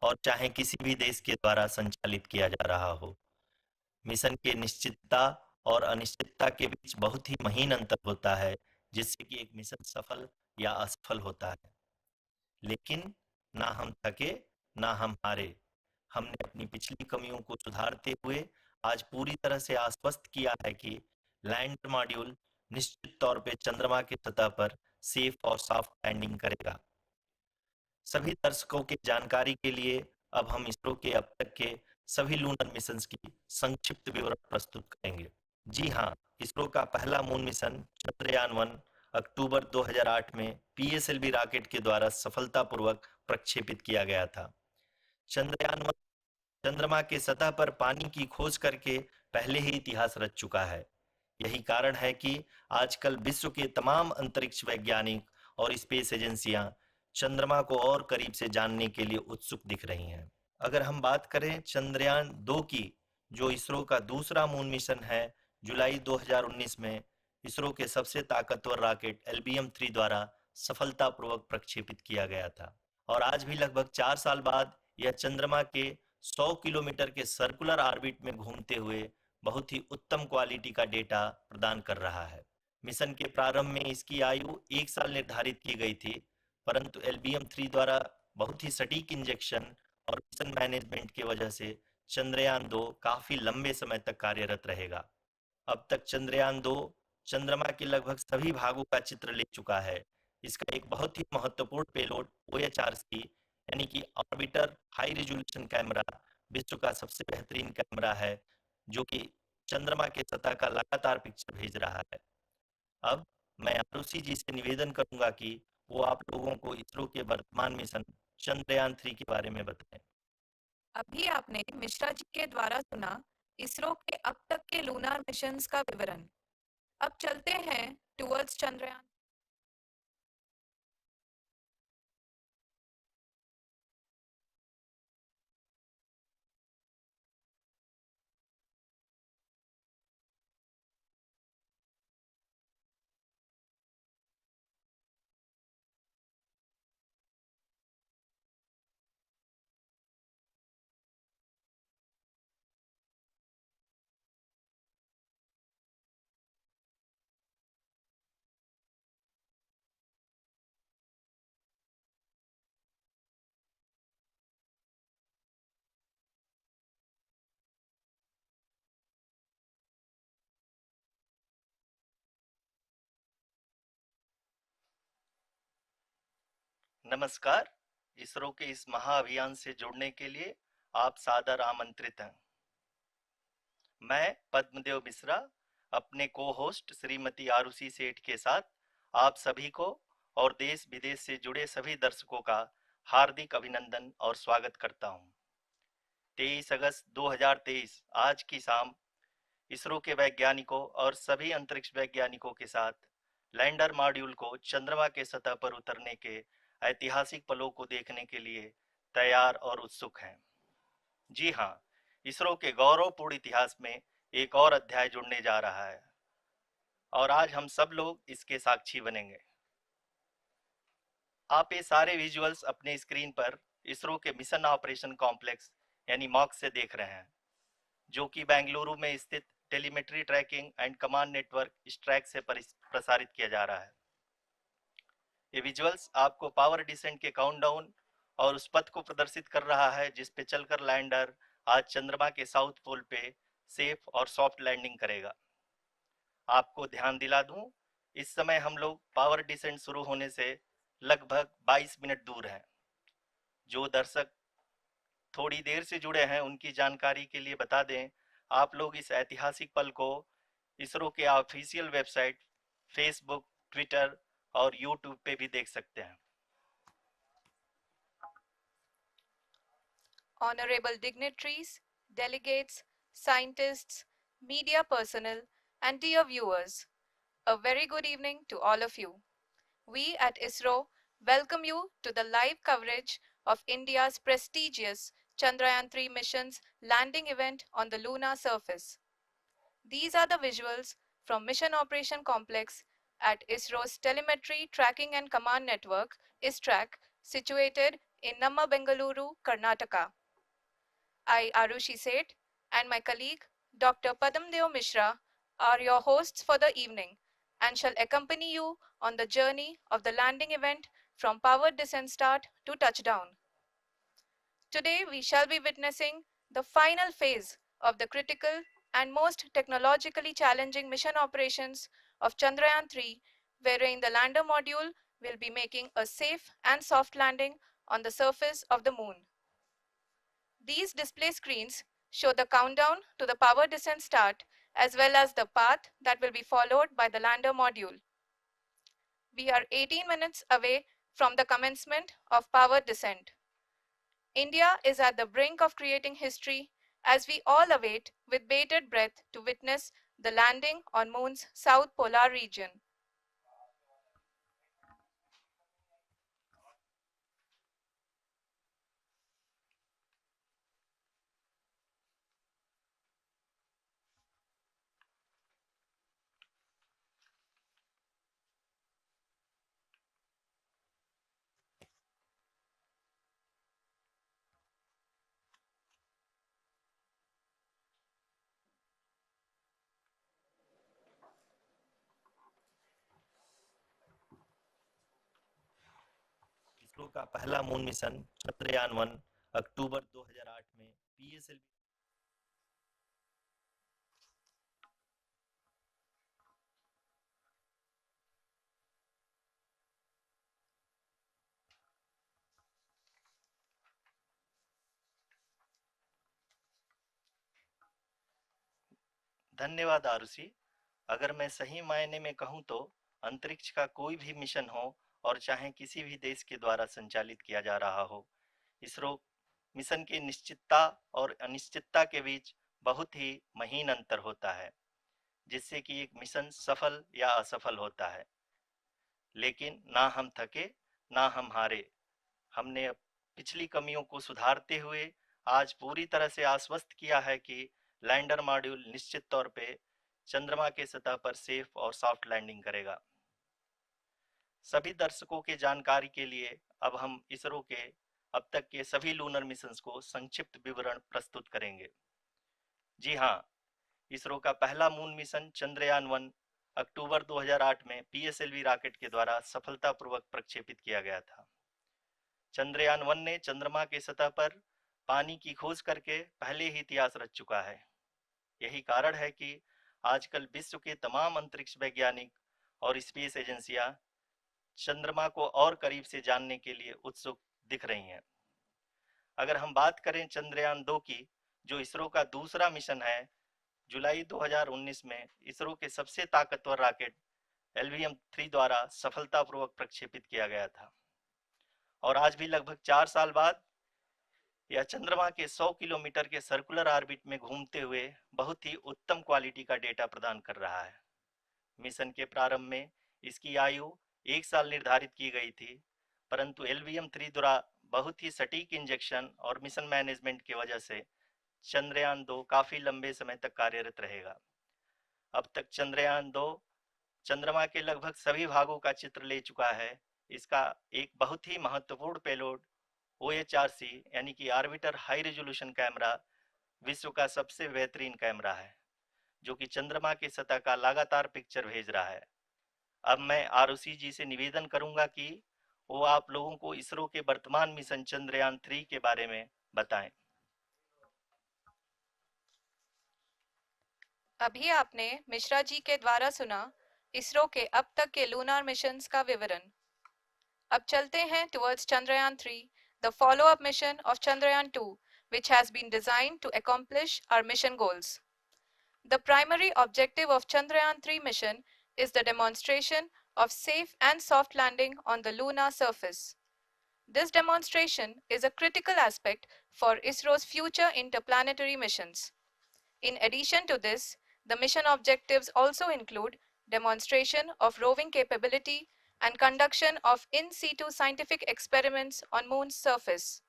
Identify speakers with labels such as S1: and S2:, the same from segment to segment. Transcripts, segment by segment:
S1: और चाहे किसी भी देश के द्वारा संचालित किया जा रहा हो। मिशन के निश्चितता और अनिश्चितता के बीच बहुत ही महीन अंतर होता है, जिससे कि एक मिशन सफल या असफल होता है। लेकिन ना हम थके, ना हम हारे। हमने अपनी पिछली कमियों को सुधारते हुए आज पूरी तरह से आश्वस्त किया है कि लैंडर मॉड्यूल निश्चित तौर पे चंद्रमा की सतह पर सेफ और सॉफ्ट लैंडिंग करेगा। सभी दर्शकों की जानकारी के लिए अब हम इसरो के अब तक के सभी लूनर मिशंस की संक्षिप्त विवरण प्रस्तुत करेंगे। जी हाँ, इसरो का पहला मून मिशन चंद्रयान 1 अक्टूबर 2008 में पीएसएलवी रॉकेट के द्वारा सफलतापूर्वक प्रक्षेपित किया गया था। चंद्रयान 1 चंद्रमा के सतह पर पानी की खोज करके पहले ही इतिहास रच चुका है। यही कारण है कि आजकल विश्व के तमाम अंतरिक्ष वैज्ञानिक और स्पेस एजेंसियां चंद्रमा को और करीब से जानने के लिए उत्सुक दिख रही हैं। अगर हम बात करें चंद्रयान 2 की, जो इसरो का दूसरा मून मिशन है, जुलाई 2019 में इसरो के सबसे ताकतवर रॉकेट LBM-3 द्वारा सफलतापूर्वक प्रक्षेपित किया गया था और आज भी लगभग 4 साल बाद यह चंद्रमा के 100 किलोमीटर के सर्कुलर ऑर्बिट में घूमते हुए बहुत ही उत्तम क्वालिटी का डेटा प्रदान कर रहा है। मिशन के प्रारंभ में इसकी आयु 1 साल निर्धारित की गई थी, परंतु LBM-3 द्वारा बहुत ही सटीक इंजेक्शन और मिशन मैनेजमेंट की वजह से चंद्रयान 2 काफी लंबे समय तक कार्यरत रहेगा। अब तक चंद्रयान 2 चंद्रमा के लगभग सभी भागों का चित्र ले चुका है। इसका एक बहुत ही महत्वपूर्ण पेलोड OHRC यानी कि ऑर्बिटर हाई रेजोल्यूशन कैमरा विश्व का सबसे बेहतरीन कैमरा है, जो कि चंद्रमा के सतह का लगातार पिक्चर भेज रहा है। अब मैं आरुषि जी से निवेदन करूंगा कि वो आप लोगों को इसरो के वर्तमान मिशन चंद्रयान 3 के बारे में बताएं।
S2: अभी आपने मिश्रा जी के द्वारा सुना इसरो के अब तक के लूनार मिशंस का विवरण। अब चलते हैं टुवर्ड्स चंद्रयान।
S1: नमस्कार। इसरो के इस महाअभियान से जुड़ने के लिए आप सादर आमंत्रित हैं। मैं पद्मदेव मिश्रा अपने को होस्ट श्रीमती आरुषि सेठ के साथ आप सभी को और देश विदेश से जुड़े सभी दर्शकों का हार्दिक अभिनंदन और स्वागत करता हूं। 23 अगस्त 2023 आज की शाम इसरो के वैज्ञानिकों और सभी अंतरिक्ष वैज्ञानिकों के साथ लैंडर मॉड्यूल को चंद्रमा के सतह पर उतरने के ऐतिहासिक पलों को देखने के लिए तैयार और उत्सुक हैं। जी हाँ, इसरो के गौरवपूर्ण इतिहास में एक और अध्याय जुड़ने जा रहा है और आज हम सब लोग इसके साक्षी बनेंगे। आप ये सारे विजुअल्स अपने स्क्रीन पर इसरो के मिशन ऑपरेशन कॉम्प्लेक्स यानी मॉक से देख रहे हैं, जो कि बेंगलुरु में स्थित telemetry tracking and command network ISTRAC से प्रसारित किया जा रहा है। ये विजुअल्स आपको पावर डिसेंट के काउंटडाउन और उस पथ को प्रदर्शित कर रहा है जिस पे चलकर लैंडर आज चंद्रमा के साउथ पोल पे सेफ और सॉफ्ट लैंडिंग करेगा। आपको ध्यान दिला दूं, इस समय हम लोग पावर डिसेंट शुरू होने से लगभग 22 मिनट दूर हैं। जो दर्शक थोड़ी देर से जुड़े हैं उनकी जानकारी के लिए बता दें, आप लोग इस ऐतिहासिक पल को इसरो के ऑफिशियल वेबसाइट, फेसबुक, ट्विटर और यूट्यूब पे भी देख सकते हैं।
S2: Honorable dignitaries, delegates, scientists, media personnel, and dear viewers, a very good evening to all of you. We at ISRO welcome you to the live coverage of India's prestigious Chandrayaan 3 mission's landing event on the lunar surface. These are the visuals from Mission Operation Complex at ISRO's Telemetry Tracking and Command Network, ISTRAC, situated in Namma Bengaluru, Karnataka. I, Arushi Seth, and my colleague, Dr. Padamdeo Mishra, are your hosts for the evening and shall accompany you on the journey of the landing event from powered descent start to touchdown. Today, we shall be witnessing the final phase of the critical and most technologically challenging mission operations of Chandrayaan 3, wherein the lander module will be making a safe and soft landing on the surface of the moon. These display screens show the countdown to the power descent start as well as the path that will be followed by the lander module. We are 18 minutes away from the commencement of power descent. India is at the brink of creating history as we all await with bated breath to witness the landing on Moon's south polar region.
S1: ISRO का पहला moon mission Chandrayaan 1 अक्टूबर 2008 में PSLV. धन्यवाद आरुषि। अगर मैं सही मायने में कहूं तो अंतरिक्ष का कोई भी मिशन हो और चाहे किसी भी देश के द्वारा संचालित किया जा रहा हो, इसरो मिशन की निश्चितता और अनिश्चितता के बीच बहुत ही महीन अंतर होता है, जिससे कि एक मिशन सफल या असफल होता है। लेकिन ना हम थके, ना हम हारे। हमने पिछली कमियों को सुधारते हुए आज पूरी तरह से आश्वस्त किया है कि लैंडर मॉड्यूल निश्चित तौर पे चंद्रमा के सतह पर सेफ और सॉफ्ट लैंडिंग करेगा। सभी दर्शकों के जानकारी के लिए अब हम इसरो के अब तक के सभी लूनर मिशंस को संक्षिप्त विवरण प्रस्तुत करेंगे। जी हाँ, इसरो का पहला मून मिशन चंद्रयान 1 अक्टूबर 2008 में पीएसएलवी रॉकेट के द्वारा सफलतापूर्वक प्रक्षेपित किया गया था। चंद्रयान 1 ने चंद्रमा के सतह पर पानी की खोज करके पहले ही इतिहास रच चुका है। यही कारण है कि आजकल विश्व के तमाम अंतरिक्ष वैज्ञानिक और स्पेस एजेंसियां चंद्रमा को और करीब से जानने के लिए उत्सुक दिख रही हैं। अगर हम बात करें चंद्रयान 2 की, जो इसरो का दूसरा मिशन है, जुलाई 2019 में इसरो के सबसे ताकतवर रॉकेट LVM-3 द्वारा सफलतापूर्वक प्रक्षेपित किया गया था और आज भी लगभग 4 साल बाद यह चंद्रमा के 100 किलोमीटर के सर्कुलर ऑर्बिट में घूमते हुए बहुत ही उत्तम क्वालिटी का डेटा प्रदान कर रहा है। मिशन के प्रारंभ में इसकी आयु 1 साल निर्धारित की गई थी, परंतु LVM-3 द्वारा बहुत ही सटीक इंजेक्शन और मिशन मैनेजमेंट की वजह से चंद्रयान 2 काफी लंबे समय तक कार्यरत रहेगा। अब तक चंद्रयान 2 चंद्रमा के लगभग सभी भागों का चित्र ले चुका है। इसका एक बहुत ही महत्वपूर्ण पेलोड OHRC यानी कि ऑर्बिटर हाई रेजोल्यूशन कैमरा विश्व का सबसे बेहतरीन कैमरा है, जो कि चंद्रमा की सतह का लगातार पिक्चर भेज रहा है। अब मैं आरुषि जी से निवेदन करूंगा कि वो आप लोगों को इसरो के वर्तमान मिशन चंद्रयान 3 के बारे में बताएं।
S2: अभी आपने मिश्रा जी के द्वारा सुना इसरो के अब तक के लूनार मिशंस का विवरण। अब चलते हैं towards Chandrayaan 3, the follow-up mission of Chandrayaan 2, which has been designed to accomplish our mission goals. The primary objective of Chandrayaan 3 mission is the demonstration of safe and soft landing on the lunar surface. This demonstration is a critical aspect for ISRO's future interplanetary missions. In addition to this, the mission objectives also include demonstration of roving capability and conduction of in situ scientific experiments on Moon's surface.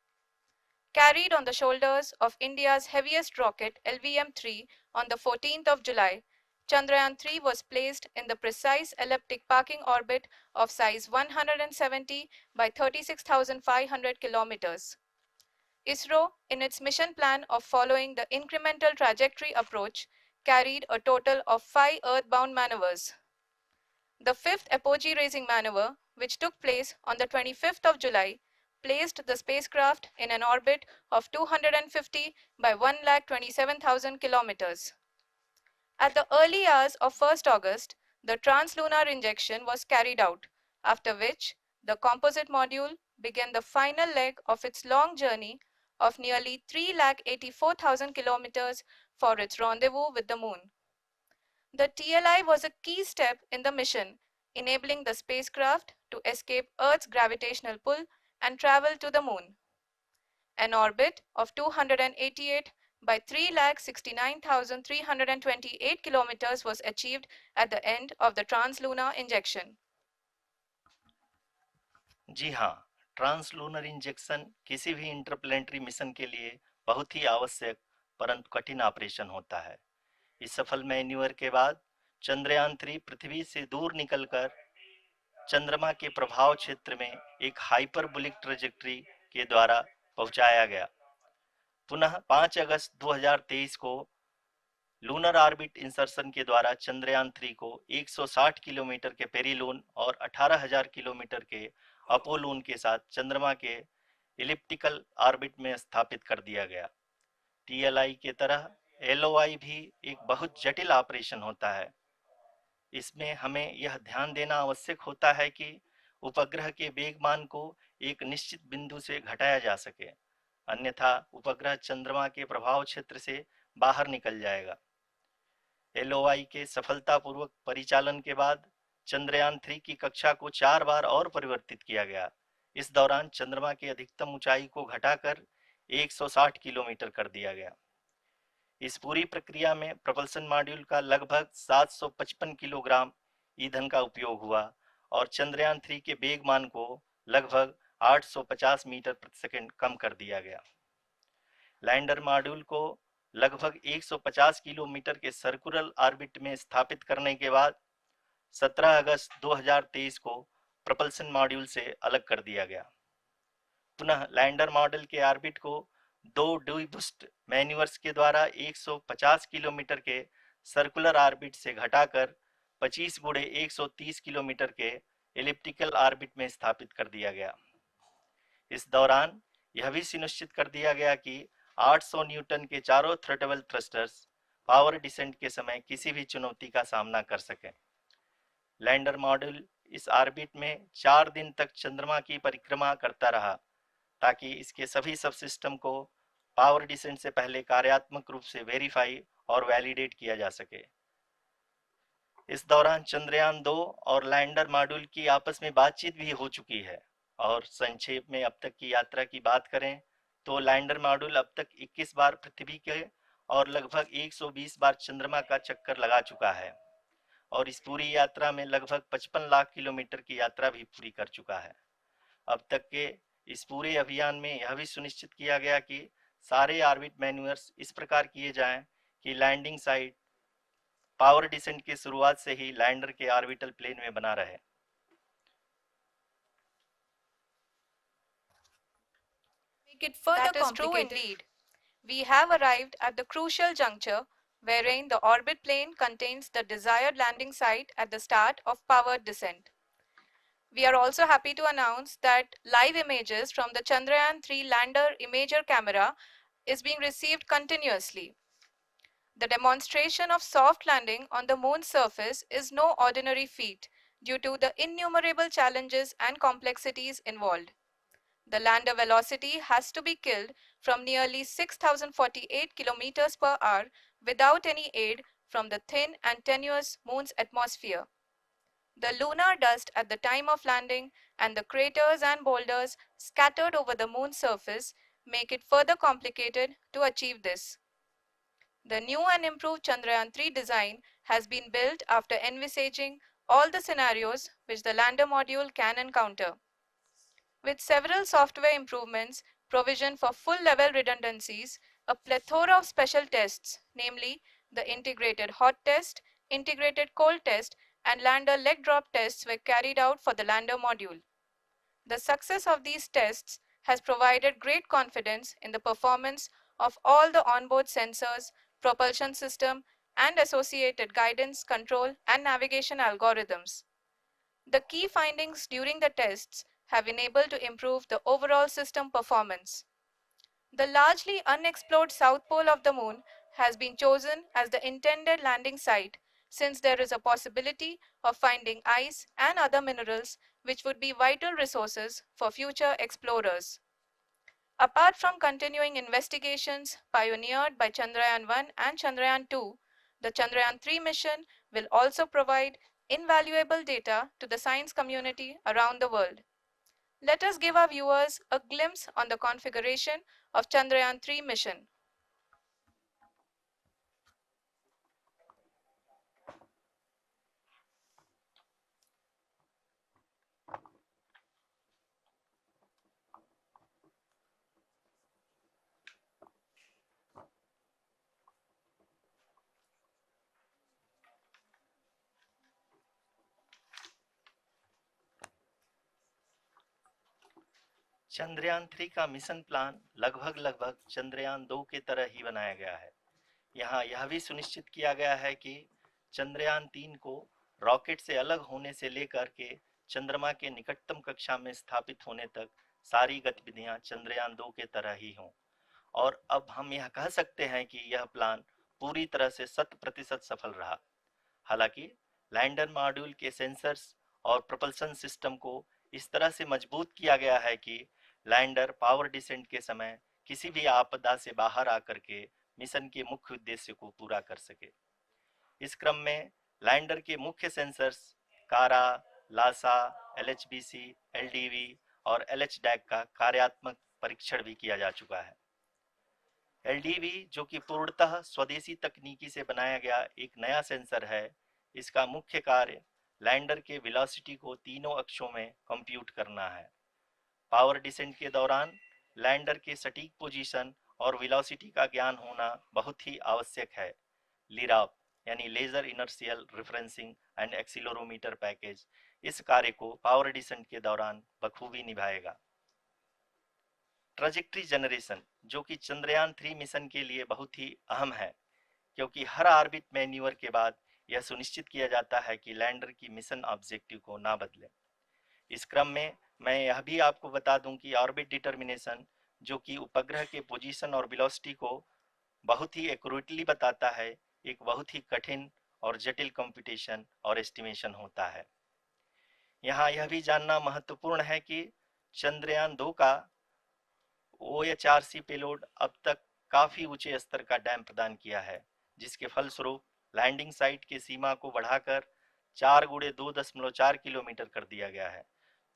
S2: Carried on the shoulders of India's heaviest rocket LVM-3 on the 14th of July, Chandrayaan 3 was placed in the precise elliptic parking orbit of size 170 by 36,500 kilometers. ISRO, in its mission plan of following the incremental trajectory approach, carried a total of 5 earthbound maneuvers. The fifth apogee raising maneuver, which took place on the 25th of July, placed the spacecraft in an orbit of 250 by 1,27,000 kilometers. At the early hours of 1st August, the translunar injection was carried out, after which the composite module began the final leg of its long journey of nearly 3,84,000 kilometers for its rendezvous with the moon. The TLI was a key step in the mission, enabling the spacecraft to escape Earth's gravitational pull and travel to the moon. An orbit of 288 by 3,69,328 kilometers was achieved at the end of the translunar injection.
S1: जी हाँ, translunar injection किसी भी interplanetary mission के लिए बहुत ही आवश्यक परंतु कठिन operation होता है। इस सफल मैन्यूवर के बाद चंद्रयान 3 पृथ्वी से दूर निकलकर चंद्रमा के प्रभाव क्षेत्र में एक हाइपरबोलिक ट्रेजेक्टरी के द्वारा पहुंचाया गया। पुनः 5 अगस्त 2023 को लूनर ऑर्बिट इंसर्शन के द्वारा चंद्रयान 3 को 160 किलोमीटर के पेरीलून और 18,000 किलोमीटर के अपोलून के साथ चंद्रमा के इलिप्टिकल ऑर्बिट में स्थापित कर दिया गया। टीएलआई के तरह एलओआई भी एक बहुत जटिल ऑपरेशन होता है। इसमें हमें यह ध्यान देना आवश्यक होता है कि उपग्रह के वेगमान को एक निश्चित बिंदु से घटाया जा सके, अन्यथा उपग्रह चंद्रमा के प्रभाव क्षेत्र से बाहर निकल जाएगा। एलओआई के सफलतापूर्वक परिचालन के बाद चंद्रयान 3 की कक्षा को 4 बार और परिवर्तित किया गया। इस दौरान चंद्रमा की अधिकतम ऊंचाई को घटाकर 160 किलोमीटर कर दिया गया। इस पूरी प्रक्रिया में प्रपल्सन मॉड्यूल का लगभग 755 किलोग्राम ईंधन का उपयोग हुआ और चंद्रयान 3 के वेगमान को लगभग 850 मीटर प्रति सेकंड कम कर दिया गया। लैंडर मॉड्यूल को लगभग 150 किलोमीटर के सर्कुलर ऑर्बिट में स्थापित करने के बाद 17 अगस्त 2023 को प्रपल्सन मॉड्यूल से अलग कर दिया गया। पुनः लैंडर मॉडल के ऑर्बिट को 2 डीबूस्ट मैन्यूवर्स के द्वारा 150 किलोमीटर के सर्कुलर ऑर्बिट से घटाकर 25 गुणे 130 किलोमीटर के एलिप्टिकल ऑर्बिट में स्थापित कर दिया गया। इस दौरान यह भी सुनिश्चित कर दिया गया कि 800 न्यूटन के चारों थ्रोटल थ्रस्टर्स पावर डिसेंट के समय किसी भी चुनौती का सामना कर सकें। लैंडर मॉड्यूल इस ऑर्बिट में 4 दिन तक चंद्रमा की परिक्रमा करता रहा ताकि इसके सभी सब सिस्टम को पावर डिसेंट से पहले कार्यात्मक रूप से वेरीफाई और वैलिडेट किया जा सके। इस दौरान चंद्रयान 2 और लैंडर मॉड्यूल की आपस में बातचीत भी हो चुकी है। और संक्षेप में अब तक की यात्रा की बात करें तो लैंडर मॉड्यूल अब तक 21 बार पृथ्वी के और लगभग 120 बार चंद्रमा का चक्कर लगा चुका है और इस पूरी यात्रा में लगभग 55 लाख किलोमीटर की यात्रा भी पूरी कर चुका है। अब तक के इस पूरे अभियान में यह भी सुनिश्चित किया गया कि सारे ऑर्बिट मैन्यूवर्स इस प्रकार किए जाएं कि लैंडिंग साइट पावर डिसेंट की शुरुआत से ही लैंडर के ऑर्बिटल प्लेन में बना रहे।
S2: That is true indeed. We have arrived at the crucial juncture wherein the orbit plane contains the desired landing site at the start of powered descent. We are also happy to announce that live images from the Chandrayaan 3 lander imager camera is being received continuously. The demonstration of soft landing on the moon's surface is no ordinary feat due to the innumerable challenges and complexities involved. The lander velocity has to be killed from nearly 6,048 kilometers per hour without any aid from the thin and tenuous moon's atmosphere. The lunar dust at the time of landing and the craters and boulders scattered over the moon's surface make it further complicated to achieve this. The new and improved Chandrayaan 3 design has been built after envisaging all the scenarios which the lander module can encounter. With several software improvements, provision for full-level redundancies, a plethora of special tests, namely the integrated hot test, integrated cold test, and lander leg drop tests were carried out for the lander module. The success of these tests has provided great confidence in the performance of all the onboard sensors, propulsion system, and associated guidance, control, and navigation algorithms. The key findings during the tests have enabled to improve the overall system performance. The largely unexplored south pole of the moon has been chosen as the intended landing site since there is a possibility of finding ice and other minerals which would be vital resources for future explorers. Apart from continuing investigations pioneered by Chandrayaan 1 and Chandrayaan 2, the Chandrayaan 3 mission will also provide invaluable data to the science community around the world. Let us give our viewers a glimpse on the configuration of Chandrayaan 3 mission.
S1: Chandrayaan 3 का mission plan लगभग चंद्रयान 2 की तरह ही बनाया गया है। यहाँ यह भी सुनिश्चित किया गया है कि चंद्रयान 3 को रॉकेट से अलग होने से लेकर के चंद्रमा के निकटतम कक्षा में स्थापित होने तक सारी गतिविधियां चंद्रयान 2 के तरह ही हों। और अब हम यह कह सकते हैं कि यह प्लान पूरी तरह से 100% सफल रहा। हालांकि लैंडर मॉड्यूल के सेंसर्स और propulsion सिस्टम को इस तरह से मजबूत किया गया है कि लैंडर पावर डिसेंट के समय किसी भी आपदा से बाहर आकर के मिशन के मुख्य उद्देश्य को पूरा कर सके। इस क्रम में लैंडर के मुख्य सेंसर्स कारा, लासा, LHBC, LDV और LHDAC का कार्यात्मक परीक्षण भी किया जा चुका है। LDV जो कि पूर्णतः स्वदेशी तकनीकी से बनाया गया एक नया सेंसर है, इसका मुख्य कार्य लैंडर के वेलोसिटी को तीनों अक्षों में कंप्यूट करना है। पावर डिसेंट के दौरान लैंडर के सटीक पोजीशन और वेलोसिटी का ज्ञान होना बहुत ही आवश्यक है। लिराप यानी laser inertial referencing and accelerometer package इस कार्य को पावर डिसेंट के दौरान बखूबी निभाएगा। ट्रैजेक्टरी जनरेशन जो कि चंद्रयान 3 मिशन के लिए बहुत ही अहम है, क्योंकि हर ऑर्बिट मैन्यूवर के बाद यह सुनिश्चित किया जाता है कि लैंडर की मिशन ऑब्जेक्टिव को ना बदले। इस क्रम में मैं यह भी आपको बता दूं कि ऑर्बिट डिटर्मिनेशन जो कि उपग्रह के पोजीशन और वेलोसिटी को बहुत ही एक्यूरेटली बताता है, एक बहुत ही कठिन और जटिल कंप्यूटेशन और एस्टिमेशन होता है। यहाँ यह भी जानना महत्वपूर्ण है कि चंद्रयान 2 का OHRC पेलोड अब तक काफी ऊंचे स्तर का डैम प्रदान किया है, जिसके फलस्वरूप लैंडिंग साइट की सीमा को बढ़ाकर 4 गुणे 2.4 किलोमीटर कर दिया गया है,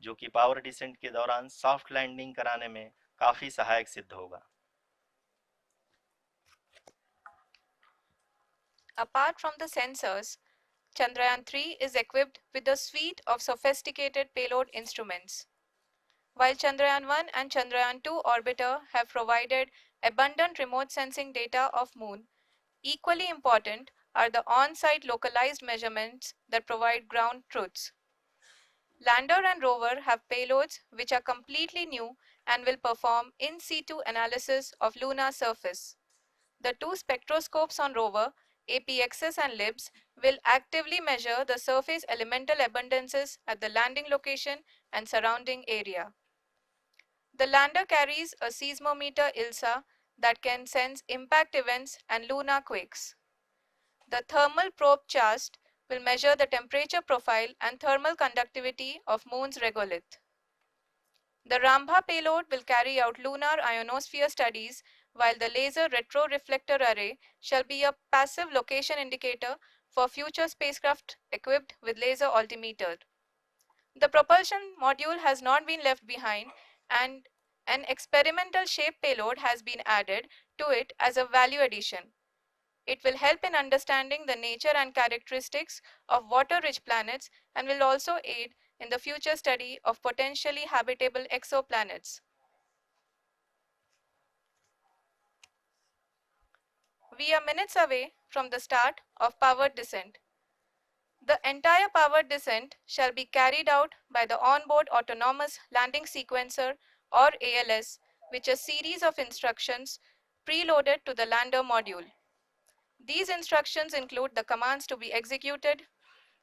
S1: जो कि पावर डिसेंट के दौरान सॉफ्ट लैंडिंग कराने में काफी सहायक सिद्ध होगा।
S2: Apart from the sensors, Chandrayaan 3 is equipped with a suite of sophisticated payload instruments. While Chandrayaan 1 and Chandrayaan 2 orbiter have provided abundant remote sensing data of Moon, equally important are the on-site localized measurements that provide ground truths. Lander and rover have payloads which are completely new and will perform in situ analysis of lunar surface. The two spectroscopes on rover, APXS and LIBS, will actively measure the surface elemental abundances at the landing location and surrounding area. The lander carries a seismometer ILSA that can sense impact events and lunar quakes. The thermal probe CHAST will measure the temperature profile and thermal conductivity of Moon's regolith. The Rambha payload will carry out lunar ionosphere studies, while the laser retroreflector array shall be a passive location indicator for future spacecraft equipped with laser altimeter. The propulsion module has not been left behind, and an experimental shape payload has been added to it as a value addition. It will help in understanding the nature and characteristics of water-rich planets and will also aid in the future study of potentially habitable exoplanets. We are minutes away from the start of powered descent. The entire powered descent shall be carried out by the onboard autonomous landing sequencer or ALS, which is a series of instructions preloaded to the lander module. These instructions include the commands to be executed,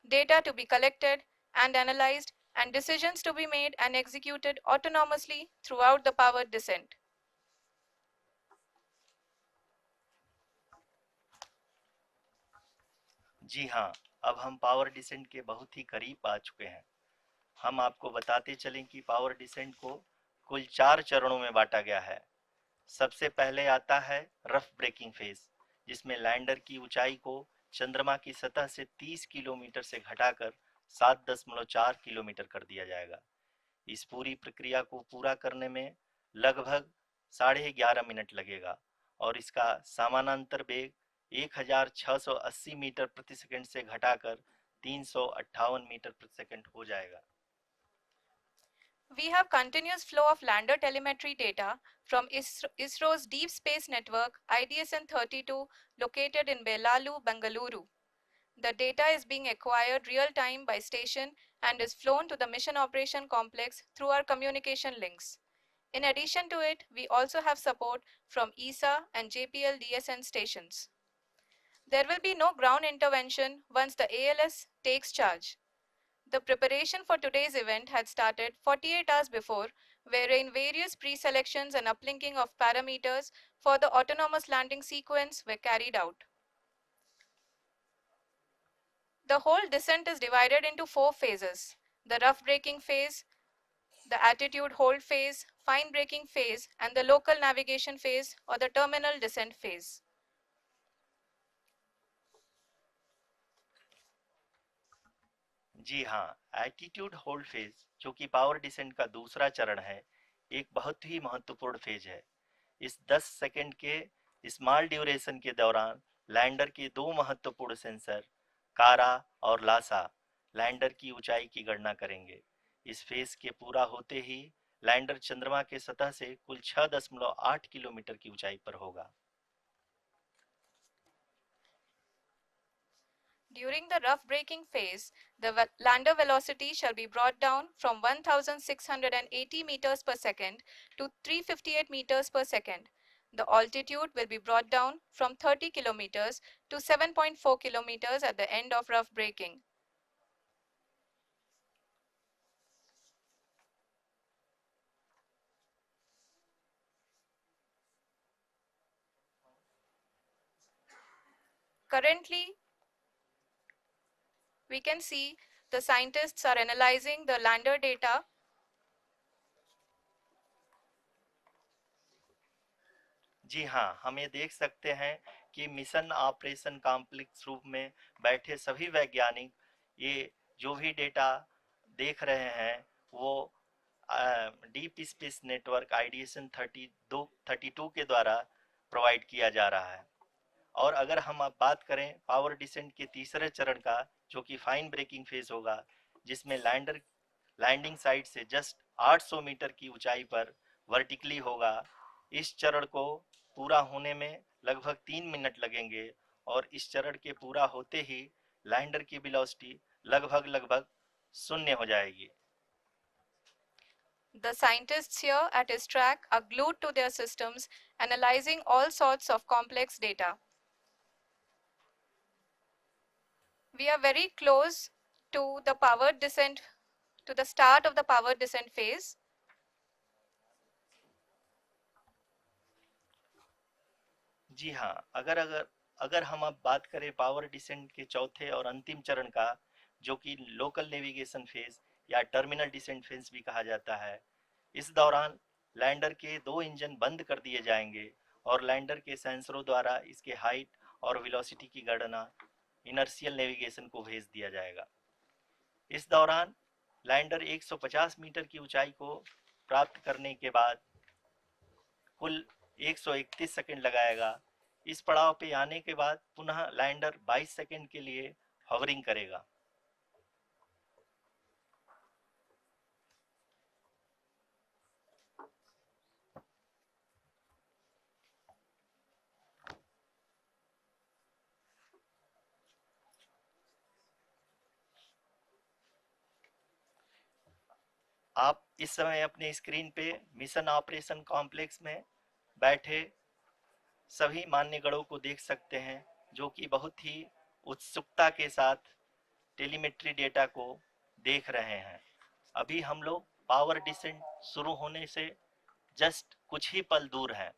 S2: data to be collected and analyzed, and decisions to be made and executed autonomously throughout the powered descent.
S1: जी हाँ, अब हम power descent के बहुत ही करीब आ चुके हैं। हम आपको बताते चलें कि पावर डिसेंट को कुल 4 चरणों में बांटा गया है। सबसे पहले आता है रफ ब्रेकिंग फेज, जिसमें लैंडर की ऊंचाई को चंद्रमा की सतह से 30 किलोमीटर से घटाकर 7.4 किलोमीटर कर दिया जाएगा। इस पूरी प्रक्रिया को पूरा करने में लगभग 11.5 मिनट लगेगा और इसका समानांतर वेग 1680 मीटर प्रति सेकंड से घटाकर 358 मीटर प्रति सेकंड हो जाएगा।
S2: We have continuous flow of lander telemetry data from ISRO's Deep Space Network IDSN-32 located in Belalu, Bengaluru. The data is being acquired real time by station and is flown to the Mission Operation Complex through our communication links. In addition to it, we also have support from ESA and JPL DSN stations. There will be no ground intervention once the ALS takes charge. The preparation for today's event had started 48 hours before, wherein various pre-selections and uplinking of parameters for the autonomous landing sequence were carried out. The whole descent is divided into 4 phases: the rough braking phase, the attitude hold phase, fine braking phase, and the local navigation phase or the terminal descent phase.
S1: जी हाँ, attitude hold phase, जो कि power descent का दूसरा चरण है, एक बहुत ही महत्वपूर्ण फेज है। इस 10 सेकंड के स्मॉल ड्यूरेशन के दौरान लैंडर के दो महत्वपूर्ण सेंसर कारा और लासा लैंडर की ऊंचाई की गणना करेंगे। इस फेज के पूरा होते ही लैंडर चंद्रमा के सतह से कुल 6.8 किलोमीटर की ऊंचाई पर होगा।
S2: During the rough braking phase, the lander velocity shall be brought down from 1680 meters per second to 358 meters per second. The altitude will be brought down from 30 kilometers to 7.4 kilometers at the end of rough braking. Currently, we can see the scientists are analyzing the lander data.
S1: जी हाँ, हम ये देख सकते हैं कि mission operation complex रूप में बैठे सभी वैज्ञानिक ये जो भी डेटा देख रहे हैं वो डीप स्पेस नेटवर्क आईडीएसएन 32 के द्वारा प्रोवाइड किया जा रहा है। और अगर हम अब बात करें पावर डिसेंट के तीसरे चरण का, जो कि फाइन ब्रेकिंग फेज होगा, जिसमें लैंडर लैंडिंग साइट से जस्ट 800 मीटर की ऊंचाई पर वर्टिकली होगा। इस चरण को पूरा होने में लगभग 3 मिनट लगेंगे और इस चरण के पूरा होते ही लैंडर की वेलोसिटी लगभग लगभग शून्य हो जाएगी।
S2: The scientists here at ISTRAC are glued to their systems, analyzing all sorts of complex data. We are very close to the powered descent, to the start of the powered descent phase.
S1: जी हाँ, अगर अगर अगर हम अब बात करें power descent के चौथे और अंतिम चरण का, जो कि लोकल नेविगेशन फेज या टर्मिनल डिसेंट फेज भी कहा जाता है, इस दौरान लैंडर के दो इंजन बंद कर दिए जाएंगे और लैंडर के सेंसरों द्वारा इसके हाइट और वेलोसिटी की गणना इनर्शियल नेविगेशन को भेज दिया जाएगा। इस दौरान लैंडर 150 मीटर की ऊंचाई को प्राप्त करने के बाद कुल 131 सेकंड लगाएगा। इस पड़ाव पे आने के बाद पुनः लैंडर 22 सेकंड के लिए हवरिंग करेगा। आप इस समय अपने स्क्रीन पे मिशन ऑपरेशन कॉम्प्लेक्स में बैठे सभी मान्यगणों को देख सकते हैं, जो कि बहुत ही उत्सुकता के साथ टेलीमेट्री डेटा को देख रहे हैं। अभी हम लोग पावर डिसेंट शुरू होने से जस्ट कुछ ही पल दूर हैं।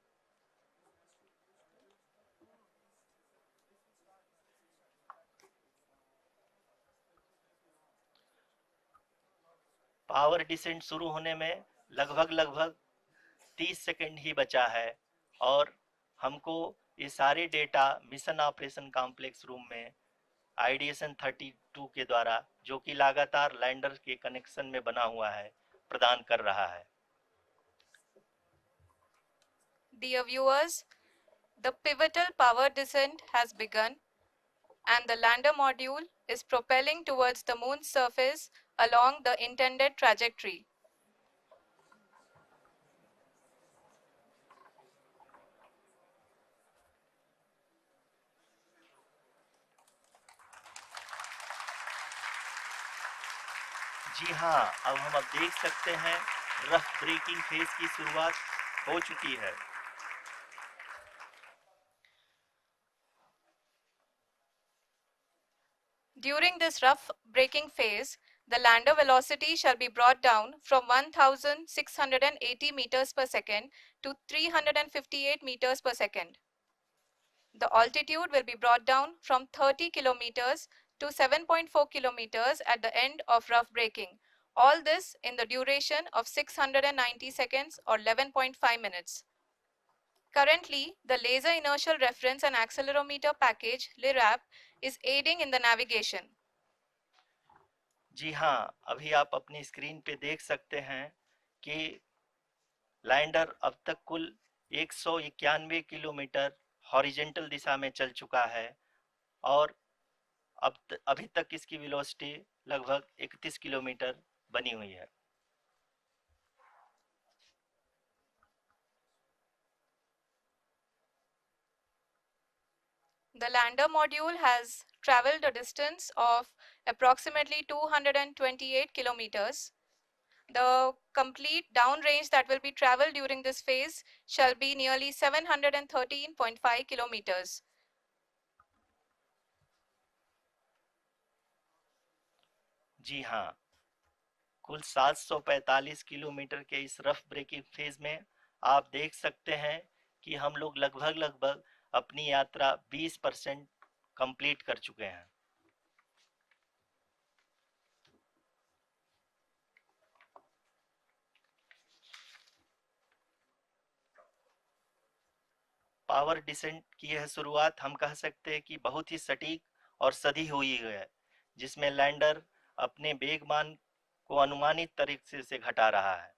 S1: पावर डिसेंट शुरू होने में लगभग 30 सेकंड ही बचा है और हमको ये सारे data mission operation complex room में आईडीएसएन 32 के द्वारा, जो कि लगातार लैंडर के कनेक्शन में बना हुआ है, प्रदान कर रहा है।
S2: Dear viewers, the pivotal power descent has begun and the lander module is propelling towards the moon's surface along the intended trajectory.
S1: जी हाँ, अब देख सकते हैं रफ ब्रेकिंग फेज की शुरुआत हो चुकी है।
S2: During this rough braking phase, the lander velocity shall be brought down from 1680 meters per second to 358 meters per second. The altitude will be brought down from 30 kilometers to 7.4 kilometers at the end of rough braking. All this in the duration of 690 seconds or 11.5 minutes. Currently, the Laser Inertial Reference and Accelerometer package (LIRAP) is aiding in the navigation.
S1: जी हाँ, अभी आप अपनी screen पे देख सकते हैं कि lander अब तक कुल 191 किलोमीटर हॉरिजेंटल दिशा में चल चुका है और अभी तक इसकी वेलोसिटी लगभग 31 किलोमीटर बनी हुई है।
S2: The lander module has traveled a distance of approximately 228 kilometers. The complete downrange that will be traveled during this phase shall be nearly 713.5 kilometers.
S1: जी हाँ, कुल 745 किलोमीटर के इस रफ ब्रेकिंग फेज में आप देख सकते हैं कि हम लोग लगभग अपनी यात्रा 20% कंप्लीट कर चुके हैं। पावर डिसेंट की यह शुरुआत हम कह सकते हैं कि बहुत ही सटीक और सधी हुई है, जिसमें लैंडर अपने वेगमान को अनुमानित तरीके से घटा रहा है।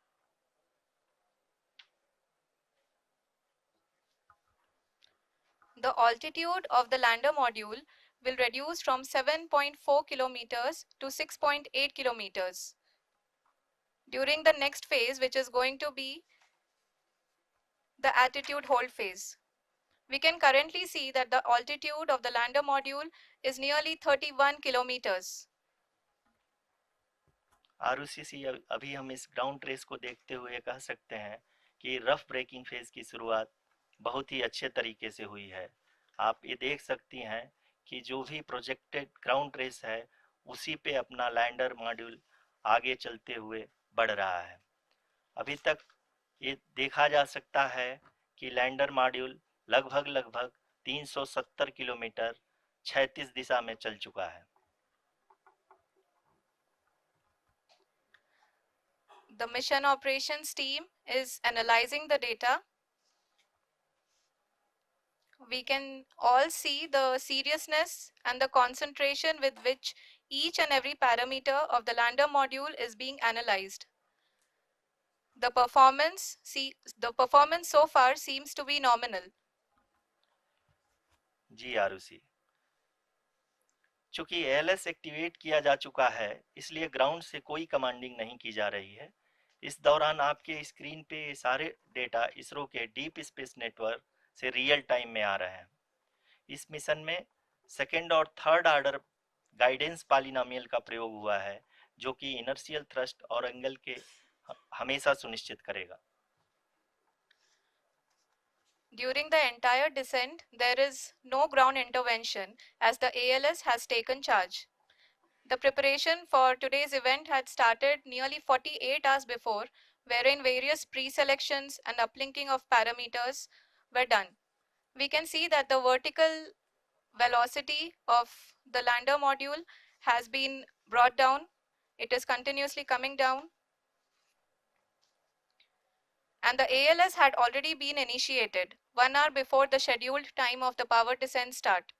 S2: The altitude of the lander module will reduce from 7.4 kilometers to 6.8 kilometers. During the next phase, which is going to be the attitude hold phase. We can currently see that the altitude of the lander module is nearly 31 kilometers.
S1: Arushi, अभी हम इस ground race को देखते हुए कह सकते हैं कि रफ ब्रेकिंग फेज की शुरुआत बहुत ही अच्छे तरीके से हुई है। आप ये देख सकती हैं कि जो भी प्रोजेक्टेड ग्राउंड रेस है, उसी पे अपना लैंडर मॉड्यूल आगे चलते हुए बढ़ रहा है। अभी तक ये देखा जा सकता है कि लैंडर मॉड्यूल लगभग 370 किलोमीटर 36 दिशा में चल चुका है।
S2: The mission operations team is analyzing the data. We can all see the seriousness and the concentration with which each and every parameter of the lander module is being analyzed. The performance so far seems to be nominal.
S1: जी आरुषि, चूंकि LS activate किया जा चुका है, इसलिए ground से कोई commanding नहीं की जा रही है। इस दौरान आपके स्क्रीन पे ये सारे डेटा इसरो के डीप स्पेस नेटवर्क से रियल टाइम में आ रहे हैं। इस मिशन में सेकेंड और थर्ड ऑर्डर गाइडेंस पॉलिनोमियल का प्रयोग हुआ है, जो कि इनर्शियल थ्रस्ट और एंगल के हमेशा सुनिश्चित करेगा।
S2: During the entire descent, there is no ground intervention as the ALS has taken charge. The preparation for today's event had started nearly 48 hours before, wherein various pre-selections and uplinking of parameters were done. We can see that the vertical velocity of the lander module has been brought down. It is continuously coming down. And the ALS had already been initiated 1 hour before the scheduled time of the power descent start.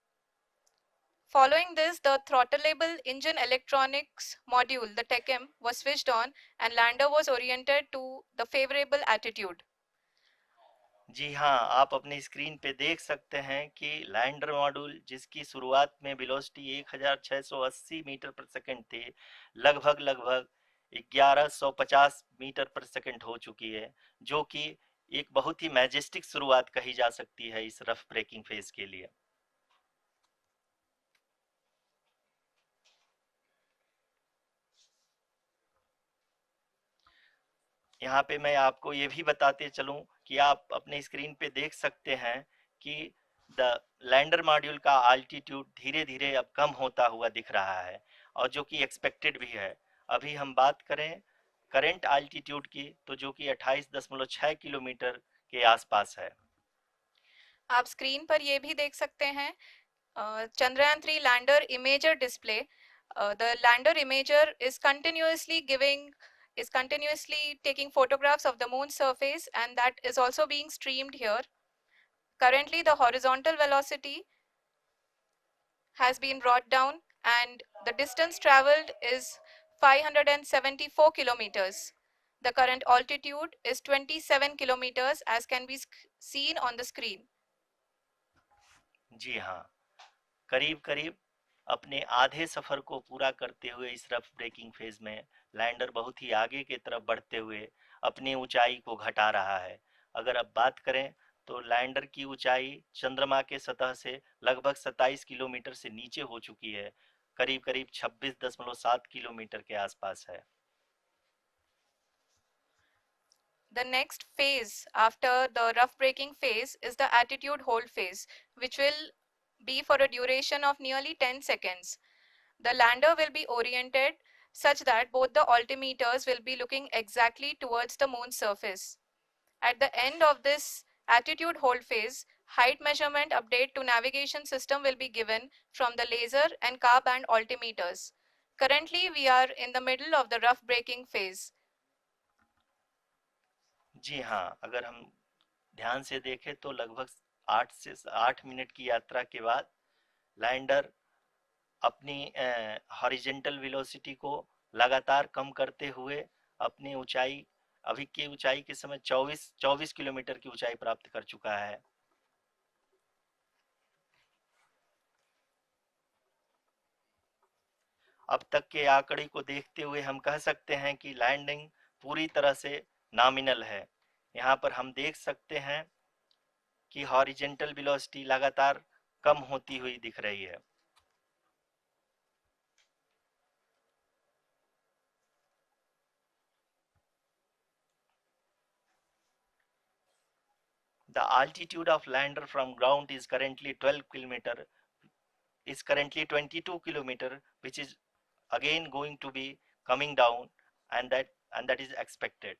S2: Following this, the throttleable engine electronics module, the TECM, was switched on and lander was oriented to the favorable attitude.
S1: जी हाँ, आप अपनी screen पे देख सकते हैं कि lander module जिसकी शुरुआत में वेलोसिटी 1680 मीटर पर सेकंड थी, लगभग 1150 मीटर पर सेकंड हो चुकी है, जो कि एक बहुत ही मैजेस्टिक शुरुआत कही जा सकती है इस रफ ब्रेकिंग फेज के लिए। यहाँ पे मैं आपको ये भी बताते चलूं कि आप अपने स्क्रीन पे देख सकते हैं कि द लैंडर मॉड्यूल का अल्टीट्यूड धीरे धीरे अब कम होता हुआ दिख रहा है, और जो कि एक्सपेक्टेड भी है। अभी हम बात करें करंट अल्टीट्यूड की, तो जो कि 28.6 किलोमीटर के आसपास है।
S2: आप स्क्रीन पर ये भी देख सकते हैं Chandrayaan 3 lander imager display. The lander imager is continuously taking photographs of the moon's surface, and that is also being streamed here. Currently, the horizontal velocity has been brought down and the distance traveled is 574 kilometers. The current altitude is 27 kilometers as can be seen on the screen.
S1: जी हाँ, करीब करीब अपने आधे सफर को पूरा करते हुए इस रफ ब्रेकिंग फेज में लैंडर बहुत ही आगे की तरफ बढ़ते हुए अपनी ऊंचाई को घटा रहा है। अगर अब बात करें तो लैंडर की ऊंचाई चंद्रमा के सतह से लगभग 27 किलोमीटर से नीचे हो चुकी है, करीब करीब 26.7 किलोमीटर के आसपास है।
S2: The next phase after the rough braking phase is the attitude hold phase, which will be for a duration of nearly 10 seconds. The lander will be oriented such that both the altimeters will be looking exactly towards the moon's surface. At the end of this attitude hold phase, height measurement update to navigation system will be given from the laser and car band altimeters. Currently, we are in the middle of the rough braking phase.
S1: जी हाँ, अगर हम ध्यान से देखें तो लगभग 8 minute की यात्रा के बाद लैंडर अपनी हॉरिजेंटल वेलोसिटी को लगातार कम करते हुए अपनी ऊंचाई, अभी की ऊंचाई के समय 24 किलोमीटर की ऊंचाई प्राप्त कर चुका है। अब तक के आंकड़े को देखते हुए हम कह सकते हैं कि लैंडिंग पूरी तरह से नॉमिनल है। यहाँ पर हम देख सकते हैं कि हॉरिजेंटल वेलोसिटी लगातार कम होती हुई दिख रही है। The altitude of lander from ground is currently 12 kilometer, is currently 22 kilometer, which is again going to be coming down, and that is expected.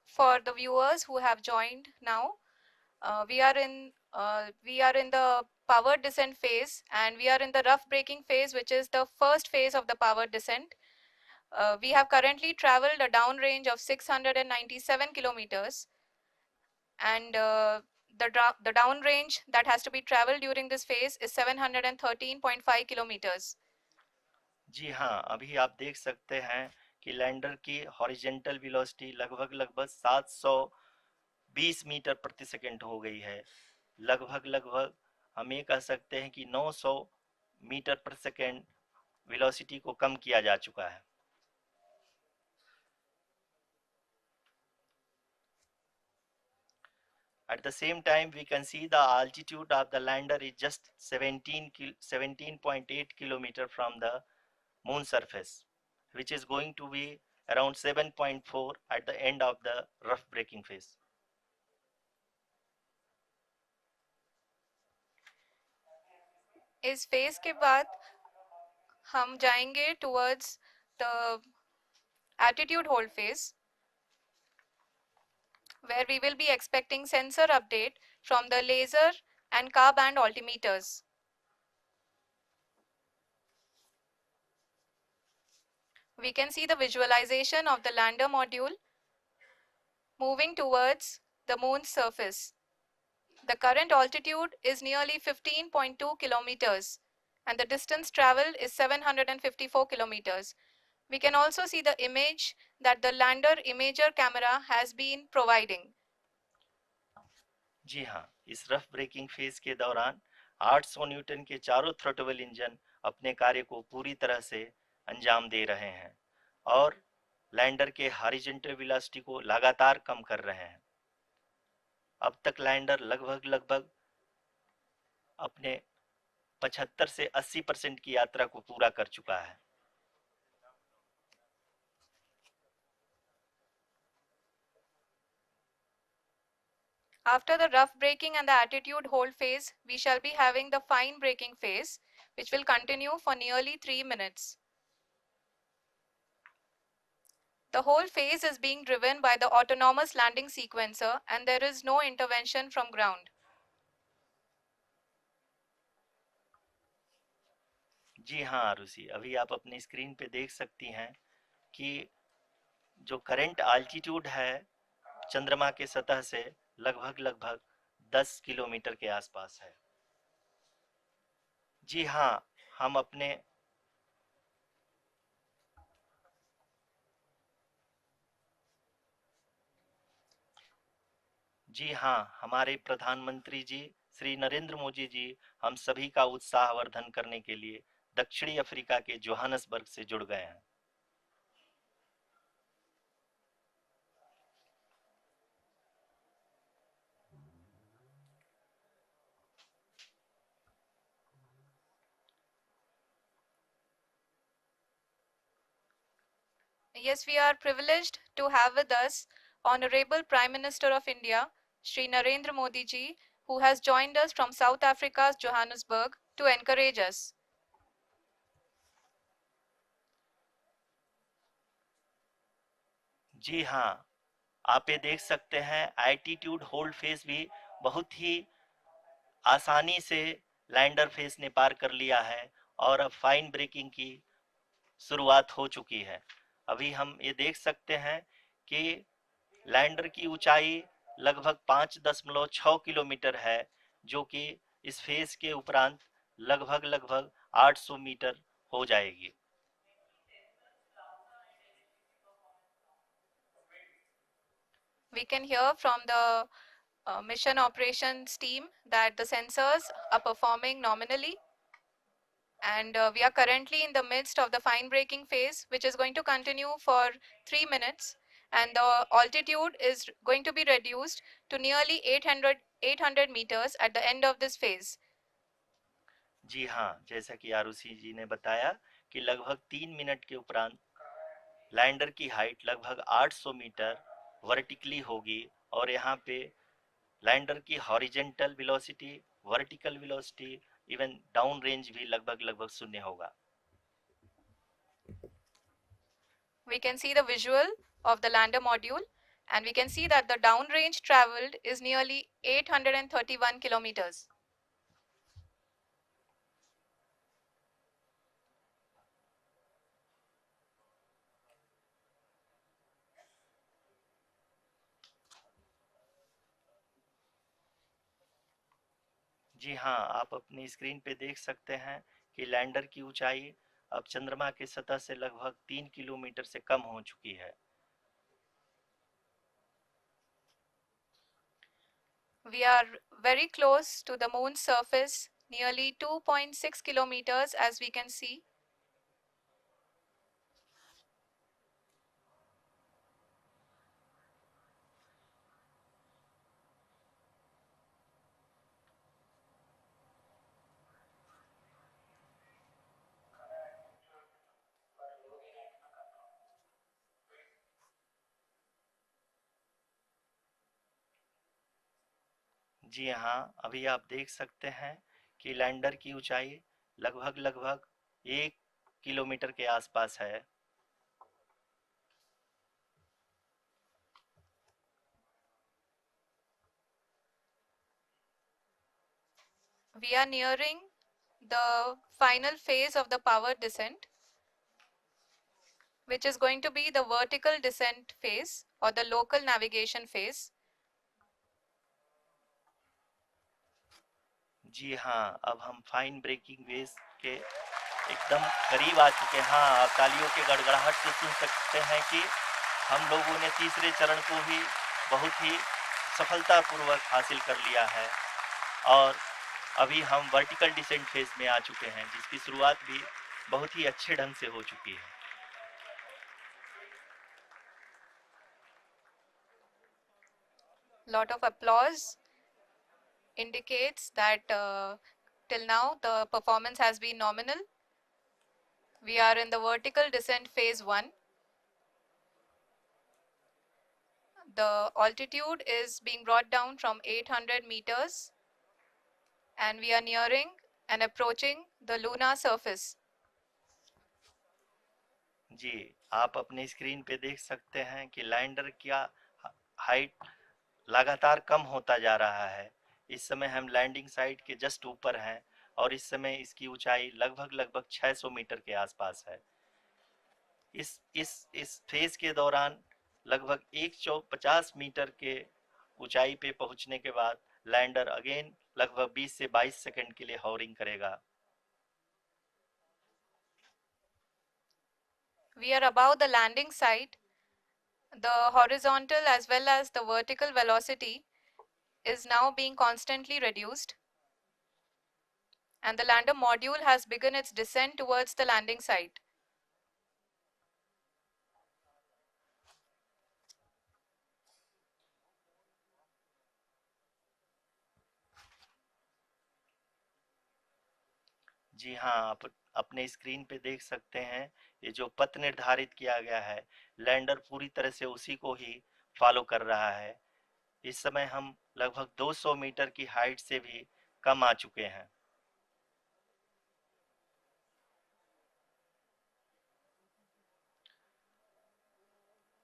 S2: For the viewers who have joined now, we are in the power descent phase and we are in the rough braking phase, which is the first phase of the power descent. We have currently traveled a downrange of 697 kilometers, and the downrange that has to be traveled during this phase is 713.5 kilometers.
S1: जी हाँ, अभी आप देख सकते हैं कि lander की horizontal velocity लगभग 720 metre प्रति सेकंड हो गई है। लगभग हम ये कह सकते हैं कि 900 मीटर प्रति सेकंड वेलोसिटी को कम किया जा चुका है। At the same time, we can see the altitude of the lander is just 17.8 kilometer from the moon surface, which is going to be around 7.4 at the end of the rough braking phase.
S2: इस phase के बाद हम जाएंगे towards the attitude hold phase where we will be expecting sensor update from the laser and car band altimeters. We can see the visualization of the lander module moving towards the moon's surface. The current altitude is nearly 15.2 kilometers and the distance traveled is 754 kilometers. We can also see the image that the lander imager camera has been providing.
S1: जी हाँ, इस rough breaking phase के दौरान 800 Newton के चारों throttle engine अपने कार्य को पूरी तरह से अंजाम दे रहे हैं और लैंडर के हॉरिजॉन्टल वेलोसिटी को लगातार कम कर रहे हैं। अब तक लैंडर लगभग अपने 75 से 80% की यात्रा को पूरा कर चुका है।
S2: After the rough braking and the attitude hold phase, we shall be having the fine braking phase, which will continue for nearly 3 minutes. The whole phase is being driven by the autonomous landing sequencer and there is no intervention from ground.
S1: जी हाँ आरुषि, अभी आप अपनी screen पे देख सकती हैं कि जो करंट आल्टीट्यूड है चंद्रमा के सतह से लगभग 10 किलोमीटर के आसपास है। जी हाँ, हम अपने जी हाँ, हमारे प्रधानमंत्री जी श्री नरेंद्र मोदी जी हम सभी का उत्साहवर्धन करने के लिए दक्षिणी अफ्रीका के जोहानसबर्ग से जुड़ गए हैं।
S2: Yes, we are privileged to have with us Honorable Prime Minister of India, Shri Narendra Modi ji, who has joined us from South Africa's Johannesburg to encourage us.
S1: जी हाँ, आप ये देख सकते हैं एल्टीट्यूड होल्ड फेज भी बहुत ही आसानी से लैंडर फेज ने पार कर लिया है और अब फाइन ब्रेकिंग की शुरुआत हो चुकी है। अभी हम ये देख सकते हैं कि लैंडर की ऊंचाई लगभग 5.6 किलोमीटर है, जो कि इस फेज के उपरांत लगभग 800 मीटर हो जाएगी।
S2: We can hear from the mission operations team that the sensors are performing nominally and we are currently in the midst of the fine braking phase, which is going to continue for 3 minutes and the altitude is going to be reduced to nearly 800 meters at the end of this phase.
S1: जी हाँ, जैसा कि आरुषि जी ने बताया कि लगभग 3 minute के उपरांत lander की हाइट लगभग 800 मीटर वर्टिकली होगी और यहाँ पे लैंडर की horizontal velocity, vertical velocity, even down range भी लगभग शून्य होगा।
S2: We can see the visual of the lander module and we can see that the downrange traveled is nearly 831 kilometers.
S1: जी हाँ, आप अपनी स्क्रीन पे देख सकते हैं कि लैंडर की ऊंचाई अब चंद्रमा की सतह से लगभग 3 किलोमीटर से कम हो चुकी है।
S2: We are very close to the moon's surface, nearly 2.6 kilometers as we can see.
S1: जी हाँ, अभी आप देख सकते हैं कि लैंडर की ऊंचाई लगभग लगभग 1 किलोमीटर के आसपास है।
S2: We are nearing the final phase of the power descent, which is going to be the vertical descent phase or the local navigation phase.
S1: जी हाँ, अब हम फाइन ब्रेकिंग वेव्स के एकदम करीब आ चुके हैं। हाँ, आप तालियों के गड़गड़ाहट से सुन सकते हैं कि हम लोगों ने तीसरे चरण को भी बहुत ही सफलतापूर्वक हासिल कर लिया है और अभी हम वर्टिकल डिसेंट फेज में आ चुके हैं, जिसकी शुरुआत भी बहुत ही अच्छे ढंग से हो चुकी है।
S2: Lot of applause indicates that till now the performance has been nominal. We are in the vertical descent phase 1. The altitude is being brought down from 800 meters and we are nearing and approaching the lunar surface.
S1: जी, आप अपने screen पे देख सकते हैं कि lander का height लगातार कम होता जा रहा है। इस समय हम लैंडिंग साइट के जस्ट ऊपर हैं और इस समय इसकी ऊंचाई लगभग लगभग 600 मीटर के आसपास है। इस फेज के दौरान लगभग 150 मीटर के ऊंचाई पे पहुंचने के बाद लैंडर अगेन लगभग 20 से 22 सेकंड के लिए हॉवरिंग करेगा।
S2: We are above the landing site. The horizontal as well as the vertical velocity is now being constantly reduced and the lander module has begun its descent towards the landing site.
S1: जी हाँ, आप अपने screen पे देख सकते हैं ये जो पथ निर्धारित किया गया है, लैंडर पूरी तरह से उसी को ही फॉलो कर रहा है। इस समय हम लगभग 200 मीटर की हाइट से भी कम आ चुके हैं।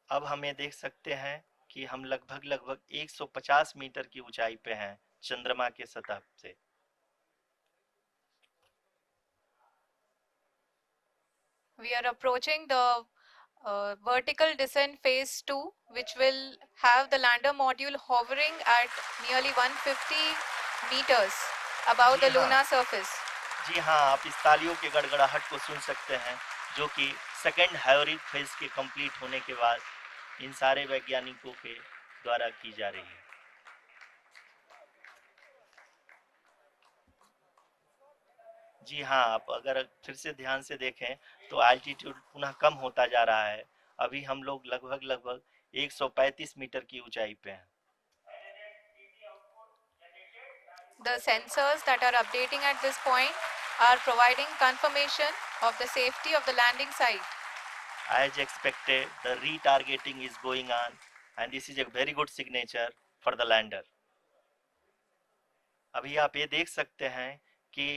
S1: अब हमें देख सकते हैं कि हम लगभग लगभग 150 मीटर की ऊंचाई पे हैं चंद्रमा के सतह से।
S2: We are approaching the vertical descent phase 2, which will have the lander module hovering at nearly 150 meters above
S1: ji
S2: the
S1: हाँ,
S2: lunar surface.
S1: जी हाँ, आप इस तालियों के गड़गड़ाहट को सुन सकते हैं, जो कि सेकेंड हाइब्रिड फेज के कंप्लीट होने के बाद इन सारे वैज्ञानिकों के द्वारा की जा रही है। जी हाँ, आप अगर फिर से ध्यान से देखें तो एल्टीट्यूड पुनः कम होता जा रहा है। अभी हम लोग लगभग लगभग 135 मीटर की ऊंचाई पे हैं।
S2: The sensors that are updating at this point are providing confirmation of the safety of the landing site.
S1: As expected, the retargeting is going on and this is a very good signature for the lander. अभी आप ये देख सकते हैं कि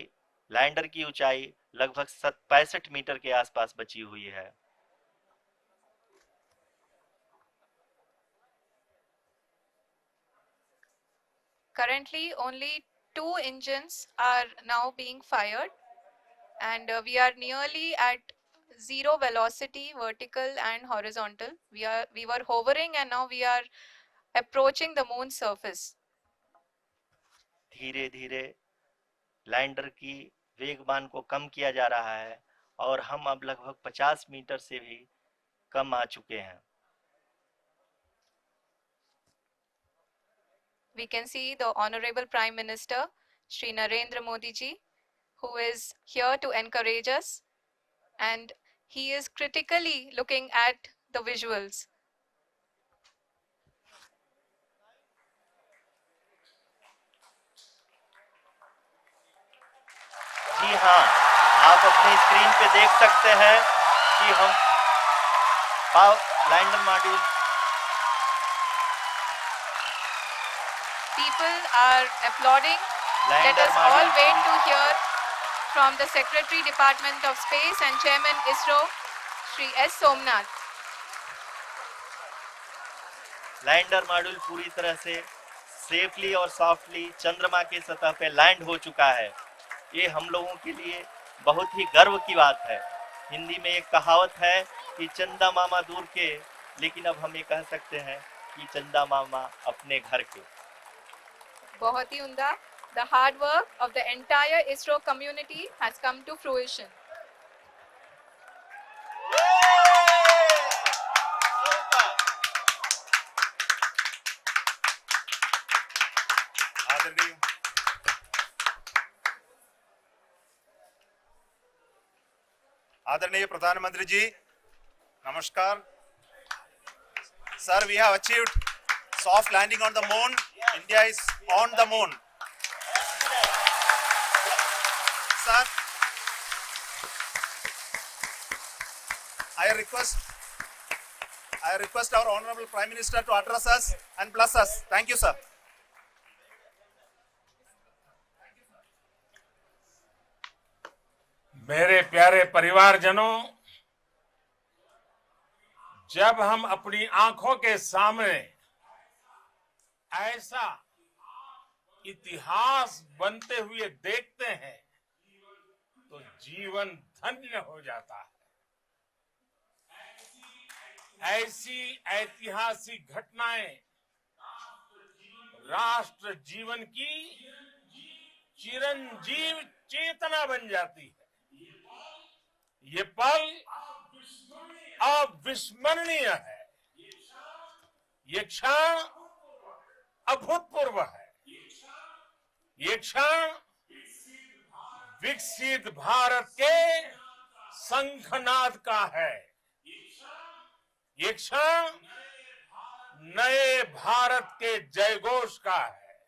S1: lander की ऊंचाई लगभग 65 मीटर के आसपास बची हुई है।
S2: Currently, only 2 engines are now being fired, and we are nearly at zero velocity, vertical and horizontal. We were hovering, and now we are approaching the moon's surface.
S1: धीरे धीरे लैंडर की वेगमान को कम किया जा रहा है और हम अब लगभग 50 मीटर से भी कम आ चुके हैं।
S2: We can see the Honorable Prime Minister, Shri Narendra Modi ji, who is here to encourage us, and he is critically looking at the visuals.
S1: जी हाँ, आप अपनी स्क्रीन पे देख सकते हैं कि हम lander module
S2: People are applauding. Let
S1: lander
S2: us all
S1: module
S2: wait
S1: पूरी
S2: to hear from the Secretary Department of Space and Chairman ISRO, Shri S. Somnath.
S1: Lander module पूरी तरह से सेफली और सॉफ्टली चंद्रमा की सतह पे लैंड हो चुका है। ये हम लोगों के लिए बहुत ही गर्व की बात है। हिंदी में एक कहावत है कि चंदा मामा दूर के, लेकिन अब हम ये कह सकते हैं कि चंदा मामा अपने घर के।
S2: बहुत ही उम्दा. The hard work of the entire ISRO community has come to fruition.
S3: आदरणीय प्रधानमंत्री जी, नमस्कार sir. We have achieved soft landing on the moon. India is on the moon. Sir, I request our Honorable Prime Minister to address us and bless us. Thank you, sir.
S4: मेरे प्यारे परिवारजनों, जब हम अपनी आंखों के सामने ऐसा इतिहास बनते हुए देखते हैं तो जीवन धन्य हो जाता है। ऐसी ऐतिहासिक घटनाएं राष्ट्र जीवन की चिरंजीव चेतना बन जाती है। ये पल अविस्मरणीय है। ये क्षण अभूतपूर्व है। ये क्षण विकसित भारत के शंखनाद का है। ये क्षण नए भारत के जयघोष का है।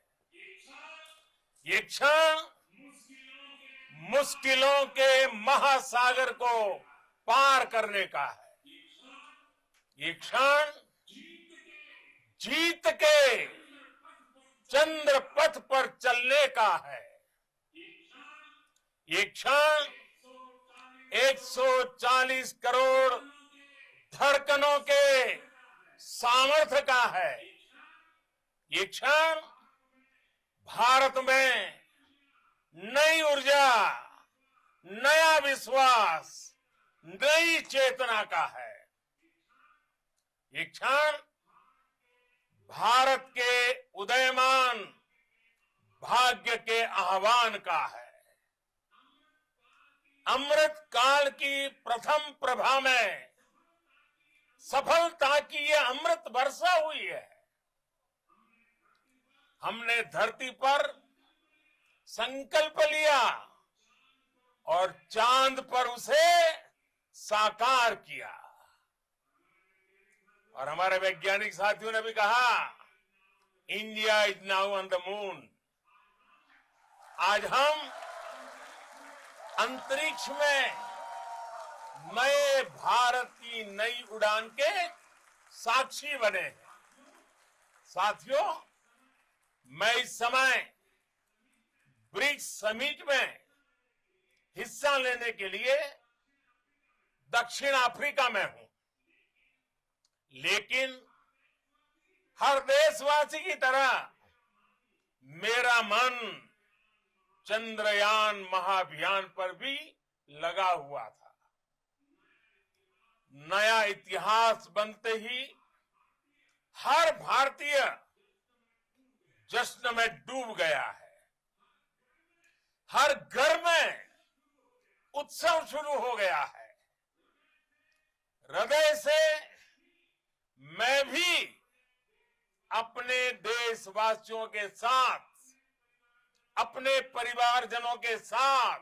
S4: ये क्षण मुश्किलों के महासागर को पार करने का है। ये क्षण जीत के चंद्र पथ पर चलने का है। ये क्षण 140 करोड़ धड़कनों के सामर्थ्य का है। ये क्षण भारत में नई ऊर्जा, नया विश्वास, नई चेतना का है। ये क्षण भारत के उदयमान भाग्य के आह्वान का है। अमृत काल की प्रथम प्रभा में सफलता की ये अमृत वर्षा हुई है। हमने धरती पर संकल्प लिया और चांद पर उसे साकार किया। और हमारे वैज्ञानिक साथियों ने भी कहा, India is now on the moon. आज हम अंतरिक्ष में नए भारत की नई उड़ान के साक्षी बने हैं। साथियों, मैं इस समय ब्रिक्स समिट में हिस्सा लेने के लिए दक्षिण अफ्रीका में हूं, लेकिन हर देशवासी की तरह मेरा मन चंद्रयान महाअभियान पर भी लगा हुआ था। नया इतिहास बनते ही हर भारतीय जश्न में डूब गया है। हर घर में उत्सव शुरू हो गया है। हृदय से मैं भी अपने देशवासियों के साथ, अपने परिवारजनों के साथ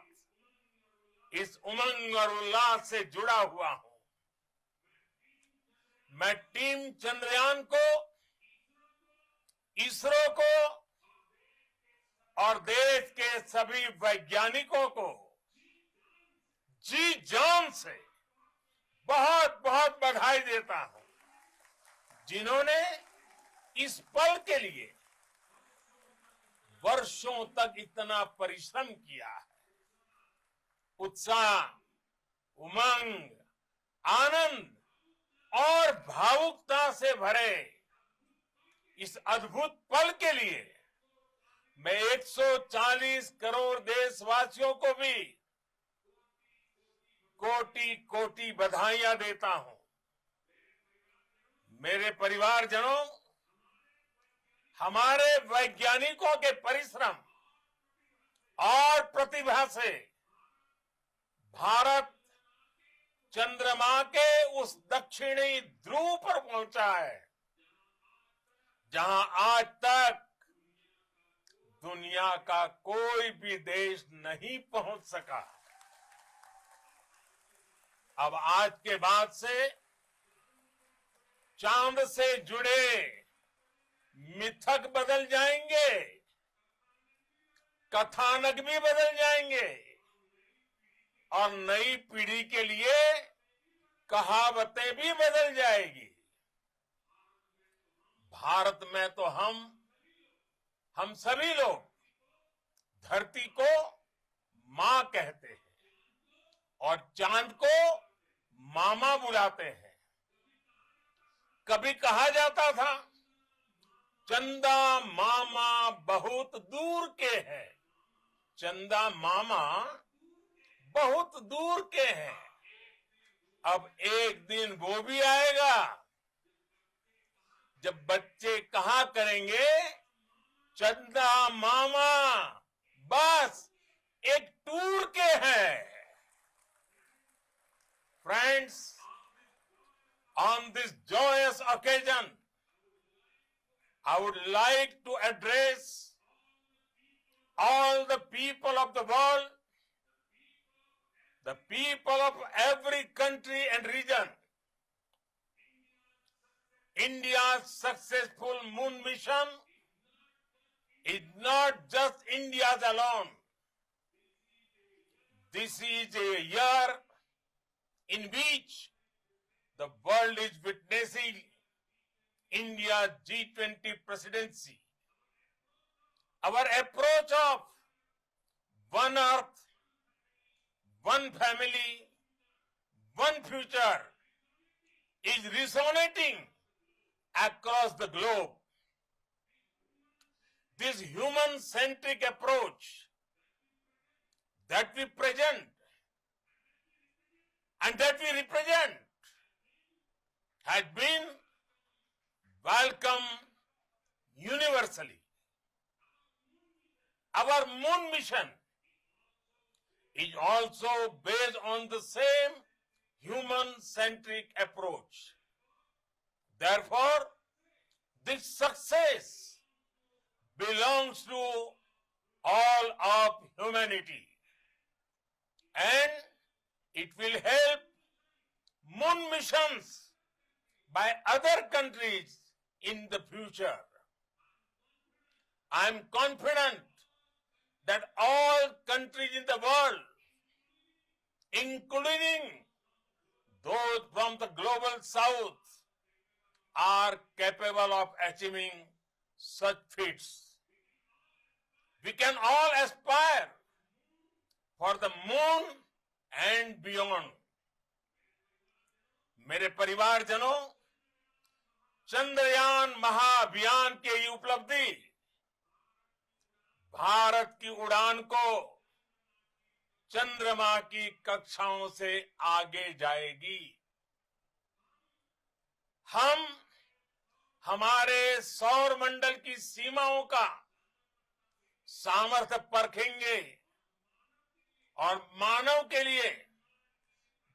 S4: इस उमंग और उल्लास से जुड़ा हुआ हूं। मैं टीम चंद्रयान को, इसरो को और देश के सभी वैज्ञानिकों को जी जान से बहुत बहुत बधाई देता हूं, जिन्होंने इस पल के लिए वर्षों तक इतना परिश्रम किया है, उत्साह, उमंग, आनंद और भावुकता से भरे इस अद्भुत पल के लिए मैं 140 करोड़ देशवासियों को भी कोटि कोटि बधाइयां देता हूं। मेरे परिवारजनों, हमारे वैज्ञानिकों के परिश्रम और प्रतिभा से भारत चंद्रमा के उस दक्षिणी ध्रुव पर पहुंचा है जहां आज तक दुनिया का कोई भी देश नहीं पहुंच सका। अब आज के बाद से चांद से जुड़े मिथक बदल जाएंगे, कथानक भी बदल जाएंगे और नई पीढ़ी के लिए कहावतें भी बदल जाएगी। भारत में तो हम सभी लोग धरती को मां कहते हैं और चांद को मामा बुलाते हैं। कभी कहा जाता था चंदा मामा बहुत दूर के हैं, चंदा मामा बहुत दूर के हैं। अब एक दिन वो भी आएगा जब बच्चे कहा करेंगे चंदा मामा बस एक टूर के हैं। Friends, on this joyous occasion, I would like to address all the people of the world, the people of every country and region. India's successful moon mission is not just India's alone. This is a year in which the world is witnessing India's G20 presidency. Our approach of one earth, one family, one future is resonating across the globe. This human-centric approach that we present and that we represent has been welcomed universally. Our moon mission is also based on the same human-centric approach. Therefore, this success belongs to all of humanity, and it will help moon missions by other countries in the future. I am confident that all countries in the world, including those from the global south, are capable of achieving such feats. We can all aspire for the moon and beyond. मेरे परिवारजनों, चंद्रयान महाअभियान की ये उपलब्धि भारत की उड़ान को चंद्रमा की कक्षाओं से आगे जाएगी। हम हमारे सौर मंडल की सीमाओं का सामर्थ्य परखेंगे और मानव के लिए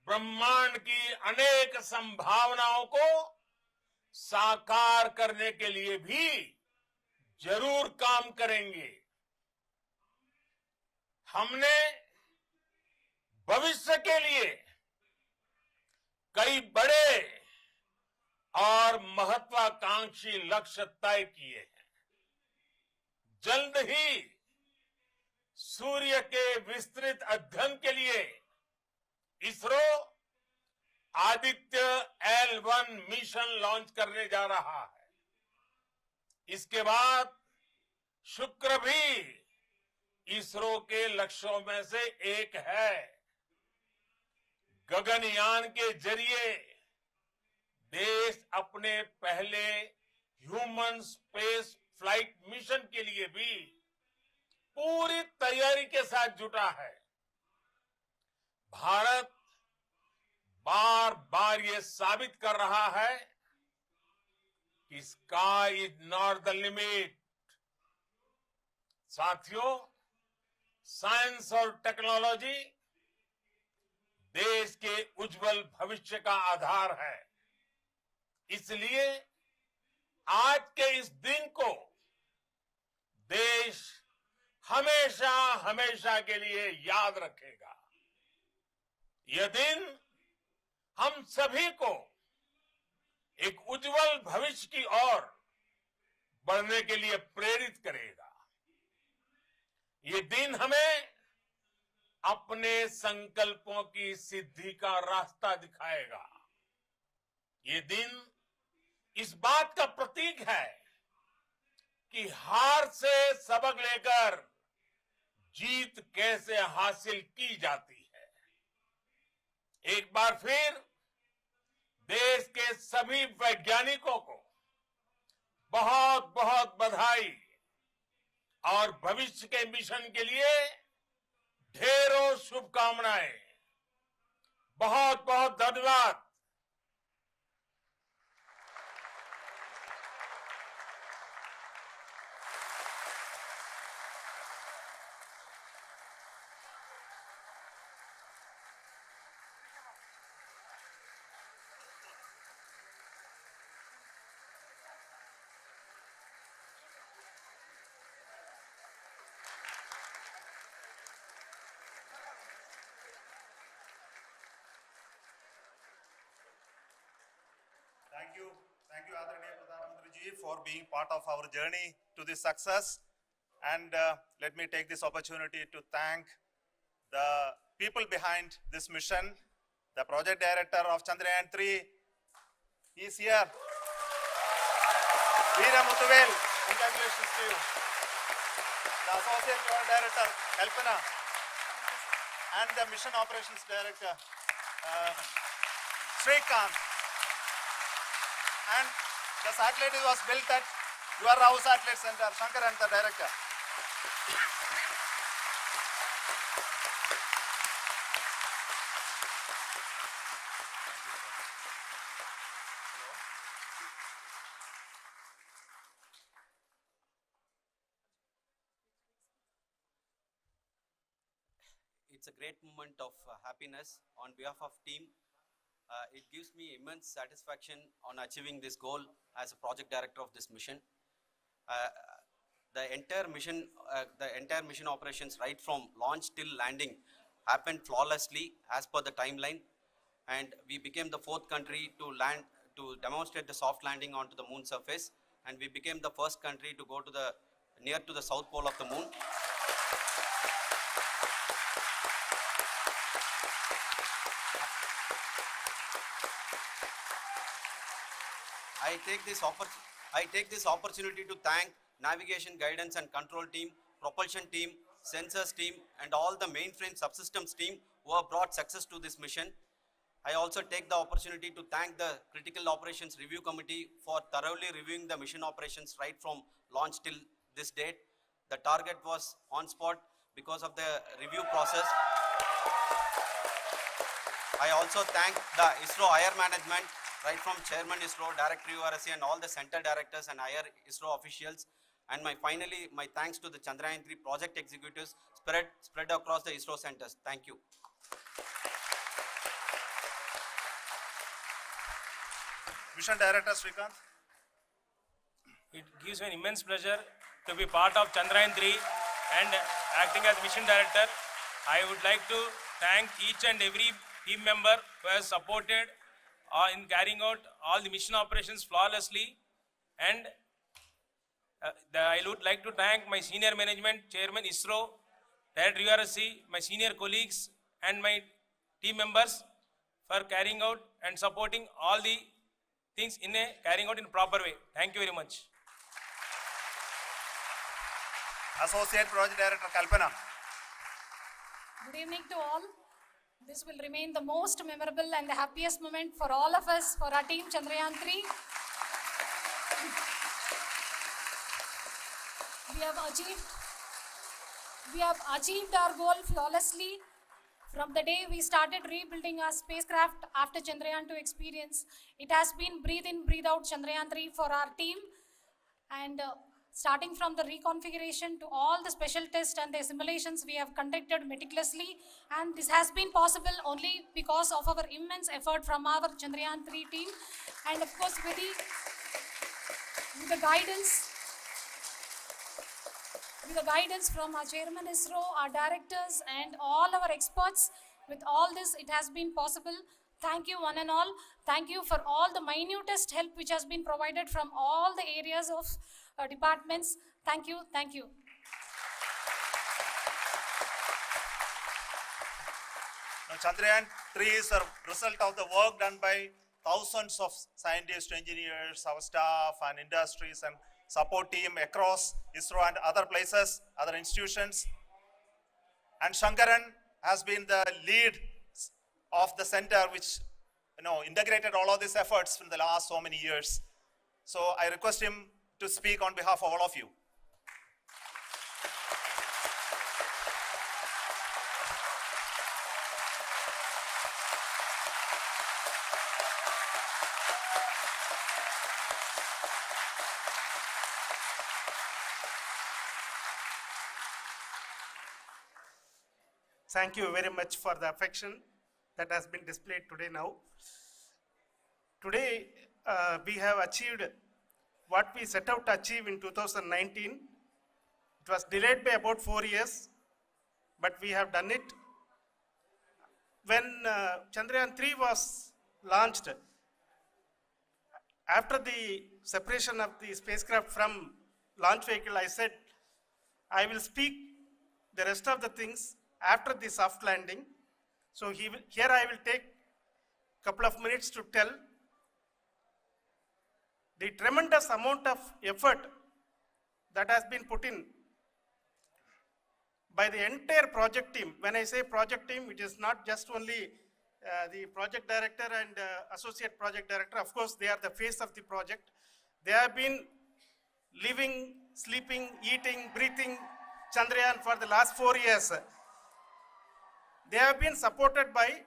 S4: ब्रह्मांड की अनेक संभावनाओं को साकार करने के लिए भी जरूर काम करेंगे। हमने भविष्य के लिए कई बड़े और महत्वाकांक्षी लक्ष्य तय किए हैं। जल्द ही सूर्य के विस्तृत अध्ययन के लिए ISRO Aditya L1 mission launch करने जा रहा है। इसके बाद शुक्र भी इसरो के लक्ष्यों में से एक है। गगनयान के जरिए देश अपने पहले ह्यूमन स्पेस फ्लाइट मिशन के लिए भी पूरी तैयारी के साथ जुटा है। भारत बार बार ये साबित कर रहा है कि sky is not the limit. साथियों, साइंस और टेक्नोलॉजी देश के उज्जवल भविष्य का आधार है। इसलिए आज के इस दिन को देश हमेशा हमेशा के लिए याद रखेगा। यह दिन हम सभी को एक उज्जवल भविष्य की ओर बढ़ने के लिए प्रेरित करेगा। ये दिन हमें अपने संकल्पों की सिद्धि का रास्ता दिखाएगा। ये दिन इस बात का प्रतीक है कि हार से सबक लेकर जीत कैसे हासिल की जाती है। एक बार फिर देश के सभी वैज्ञानिकों को बहुत बहुत बधाई और भविष्य के मिशन के लिए ढेरों शुभकामनाएं। बहुत बहुत धन्यवाद।
S3: Thank you, Adharaniya Pradhan Mantri ji, for being part of our journey to this success. And let me take this opportunity to thank the people behind this mission. The project director of Chandrayaan 3 is here. Vikram, congratulations to you. The associate project director, Kalpana, and the mission operations director, Srikanth. And the satellite was built at your Rao Satellite Center, Shankar and the director.
S5: It's a great moment of happiness on behalf of team. It gives me immense satisfaction on achieving this goal as a project director of this mission. The entire mission operations right from launch till landing happened flawlessly as per the timeline, and we became the 4th country to land to demonstrate the soft landing onto the moon surface, and we became the first country to go to the near to the south pole of the moon. I take this opportunity to thank navigation, guidance and control team, propulsion team, sensors team and all the mainframe subsystems team who have brought success to this mission. I also take the opportunity to thank the Critical Operations Review Committee for thoroughly reviewing the mission operations right from launch till this date. The target was on spot because of the review process. I also thank the ISRO higher management, right from Chairman ISRO, Director URSC and all the center directors and higher ISRO officials. And finally, my thanks to the Chandrayaan 3 project executives spread across the ISRO centers. Thank you.
S3: Mission Director Srikanth.
S6: It gives me an immense pleasure to be part of Chandrayaan 3 and acting as Mission Director. I would like to thank each and every team member who has supported in carrying out all the mission operations flawlessly, and I would like to thank my senior management, Chairman ISRO, Director URSC, my senior colleagues and my team members for carrying out and supporting all the things carrying out in a proper way. Thank you very much.
S3: Associate Project Director Kalpana.
S7: Good evening to all. This will remain the most memorable and the happiest moment for all of us, for our team Chandrayaan 3. We have achieved our goal flawlessly. From the day we started rebuilding our spacecraft after Chandrayaan 2 experience, it has been breathe in, breathe out Chandrayaan 3 for our team. And starting from the reconfiguration to all the special tests and the simulations we have conducted meticulously, and this has been possible only because of our immense effort from our Chandrayaan 3 team, and of course with the guidance from our chairman ISRO, our directors and all our experts. With all this, it has been possible. Thank you one and all. Thank you for all the minutest help which has been provided from all the areas of departments. Thank you. Thank you.
S3: Now, Chandrayaan 3 is a result of the work done by thousands of scientists, engineers, our staff and industries and support team across ISRO and other places, other institutions. And Shankaran has been the lead of the center which integrated all of these efforts in the last so many years. So I request him to speak on behalf of all of you.
S8: Thank you very much for the affection that has been displayed today now. Today, we have achieved what we set out to achieve in 2019. It was delayed by about 4 years, but we have done it. When Chandrayaan 3 was launched, after the separation of the spacecraft from launch vehicle, I said, I will speak the rest of the things after the soft landing. So here I will take a couple of minutes to tell the tremendous amount of effort that has been put in by the entire project team. When I say project team, it is not just only the project director and associate project director. Of course, they are the face of the project. They have been living, sleeping, eating, breathing Chandrayaan for the last 4 years. They have been supported by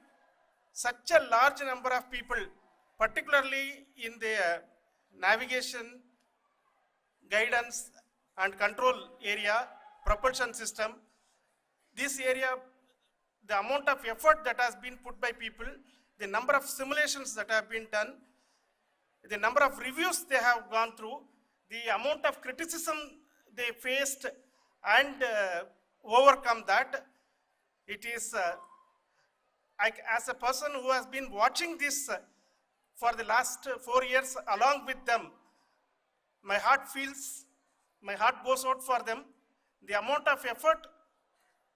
S8: such a large number of people, particularly in the navigation, guidance and control area, propulsion system. This area, the amount of effort that has been put by people, the number of simulations that have been done, the number of reviews they have gone through, the amount of criticism they faced and overcome that. It is, as a person who has been watching this for the last 4 years along with them, my heart goes out for them. The amount of effort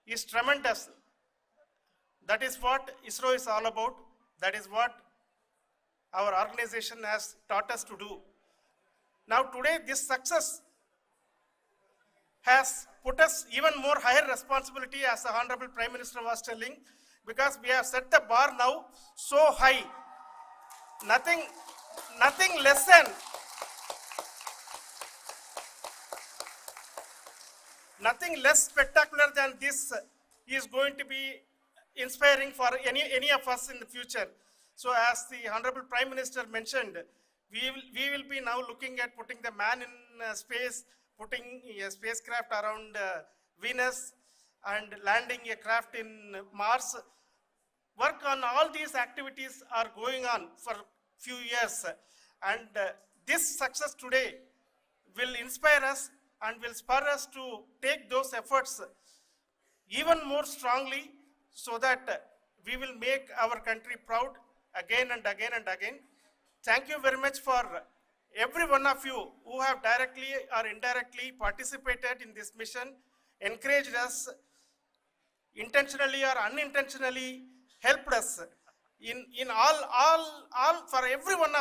S8: is tremendous. That is what ISRO is all about. That is what our organization has taught us to do. Now today, this success has put us even more higher responsibility, as the Honorable Prime Minister was telling, because we have set the bar now so high. Nothing less spectacular than this is going to be inspiring for any of us in the future. So as the Honorable Prime Minister mentioned, we will be now looking at putting the man in space, putting a spacecraft around Venus and landing a craft in Mars. Work on all these activities are going on for few years, and this success today will inspire us and will spur us to take those efforts even more strongly, so that we will make our country proud again and again and again. Thank you very much for every one of you who have directly or indirectly participated in this mission, encouraged us, intentionally or unintentionally helped us in all for every one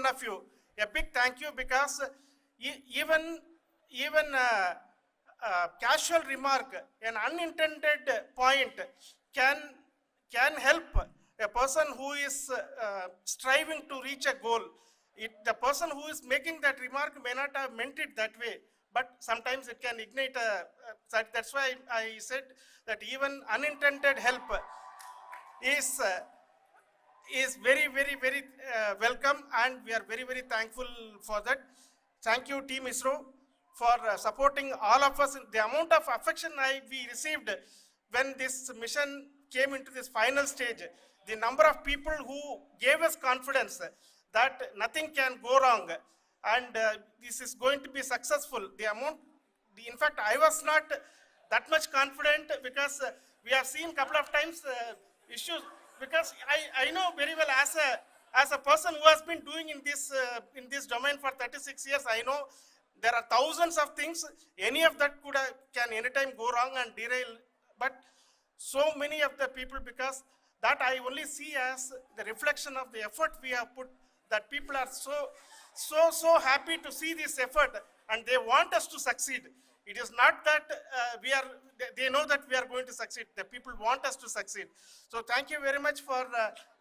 S8: of you. A big thank you, because even casual remark, an unintended point can help a person who is striving to reach a goal. The person who is making that remark may not have meant it that way, but sometimes it can ignite that's why I said that even unintended help is very welcome, and we are very thankful for that. Thank you, Team ISRO, for supporting all of us. The amount of affection we received when this mission came into this final stage, the number of people who gave us confidence that nothing can go wrong and this is going to be successful. In fact, I was not that much confident because we have seen couple of times issues, because I know very well as a person who has been doing in this domain for 36 years, I know there are thousands of things. Any of that can anytime go wrong and derail. But so many of the people, because that I only see as the reflection of the effort we have put, that people are so happy to see this effort and they want us to succeed. It is not that they know that we are going to succeed. The people want us to succeed. So thank you very much for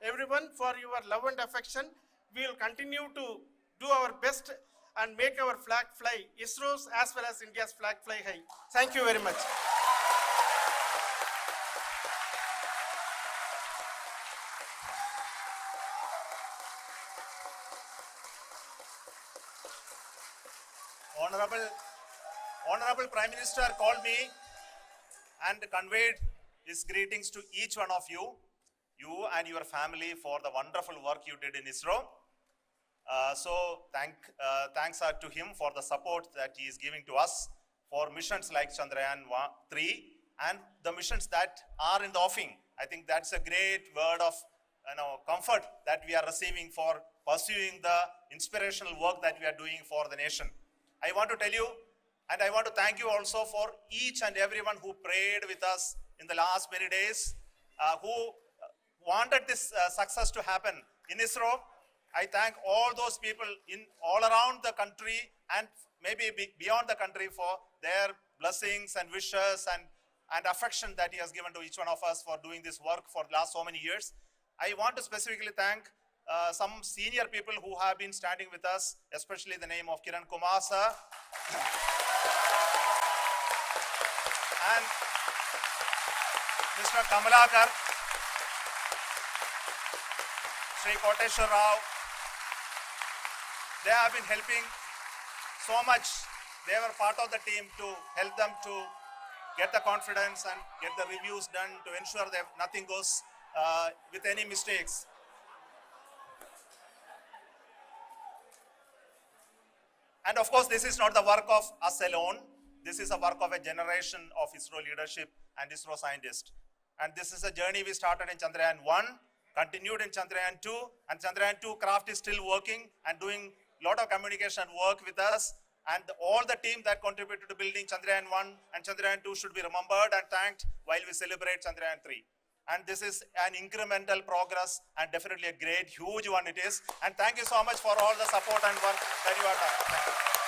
S8: everyone for your love and affection. We will continue to do our best and make our flag fly, ISRO's as well as India's flag fly high. Thank you very much.
S3: Honorable Prime Minister called me and conveyed his greetings to each one of you and your family for the wonderful work you did in ISRO. Thanks are to him for the support that he is giving to us for missions like Chandrayaan 3 and the missions that are in the offing. I think that's a great word of comfort that we are receiving for pursuing the inspirational work that we are doing for the nation. I want to tell you, and I want to thank you also for each and everyone who prayed with us in the last many days, who wanted this success to happen in ISRO. I thank all those people all around the country and maybe beyond the country for their blessings and wishes and affection that he has given to each one of us for doing this work for the last so many years. I want to specifically thank some senior people who have been standing with us, especially the name of Kiran Kumar sir and Mr. Kamalakar, Sri Koteshwar Rao. They have been helping so much. They were part of the team to help them to get the confidence and get the reviews done to ensure that nothing goes with any mistakes. And of course, this is not the work of us alone. This is a work of a generation of ISRO leadership and ISRO scientists. And this is a journey we started in Chandrayaan 1, continued in Chandrayaan 2, and Chandrayaan 2 craft is still working and doing a lot of communication work with us. And all the team that contributed to building Chandrayaan 1 and Chandrayaan 2 should be remembered and thanked while we celebrate Chandrayaan 3. And this is an incremental progress and definitely a great, huge one it is. And thank you so much for all the support and work that you have done. Thank you.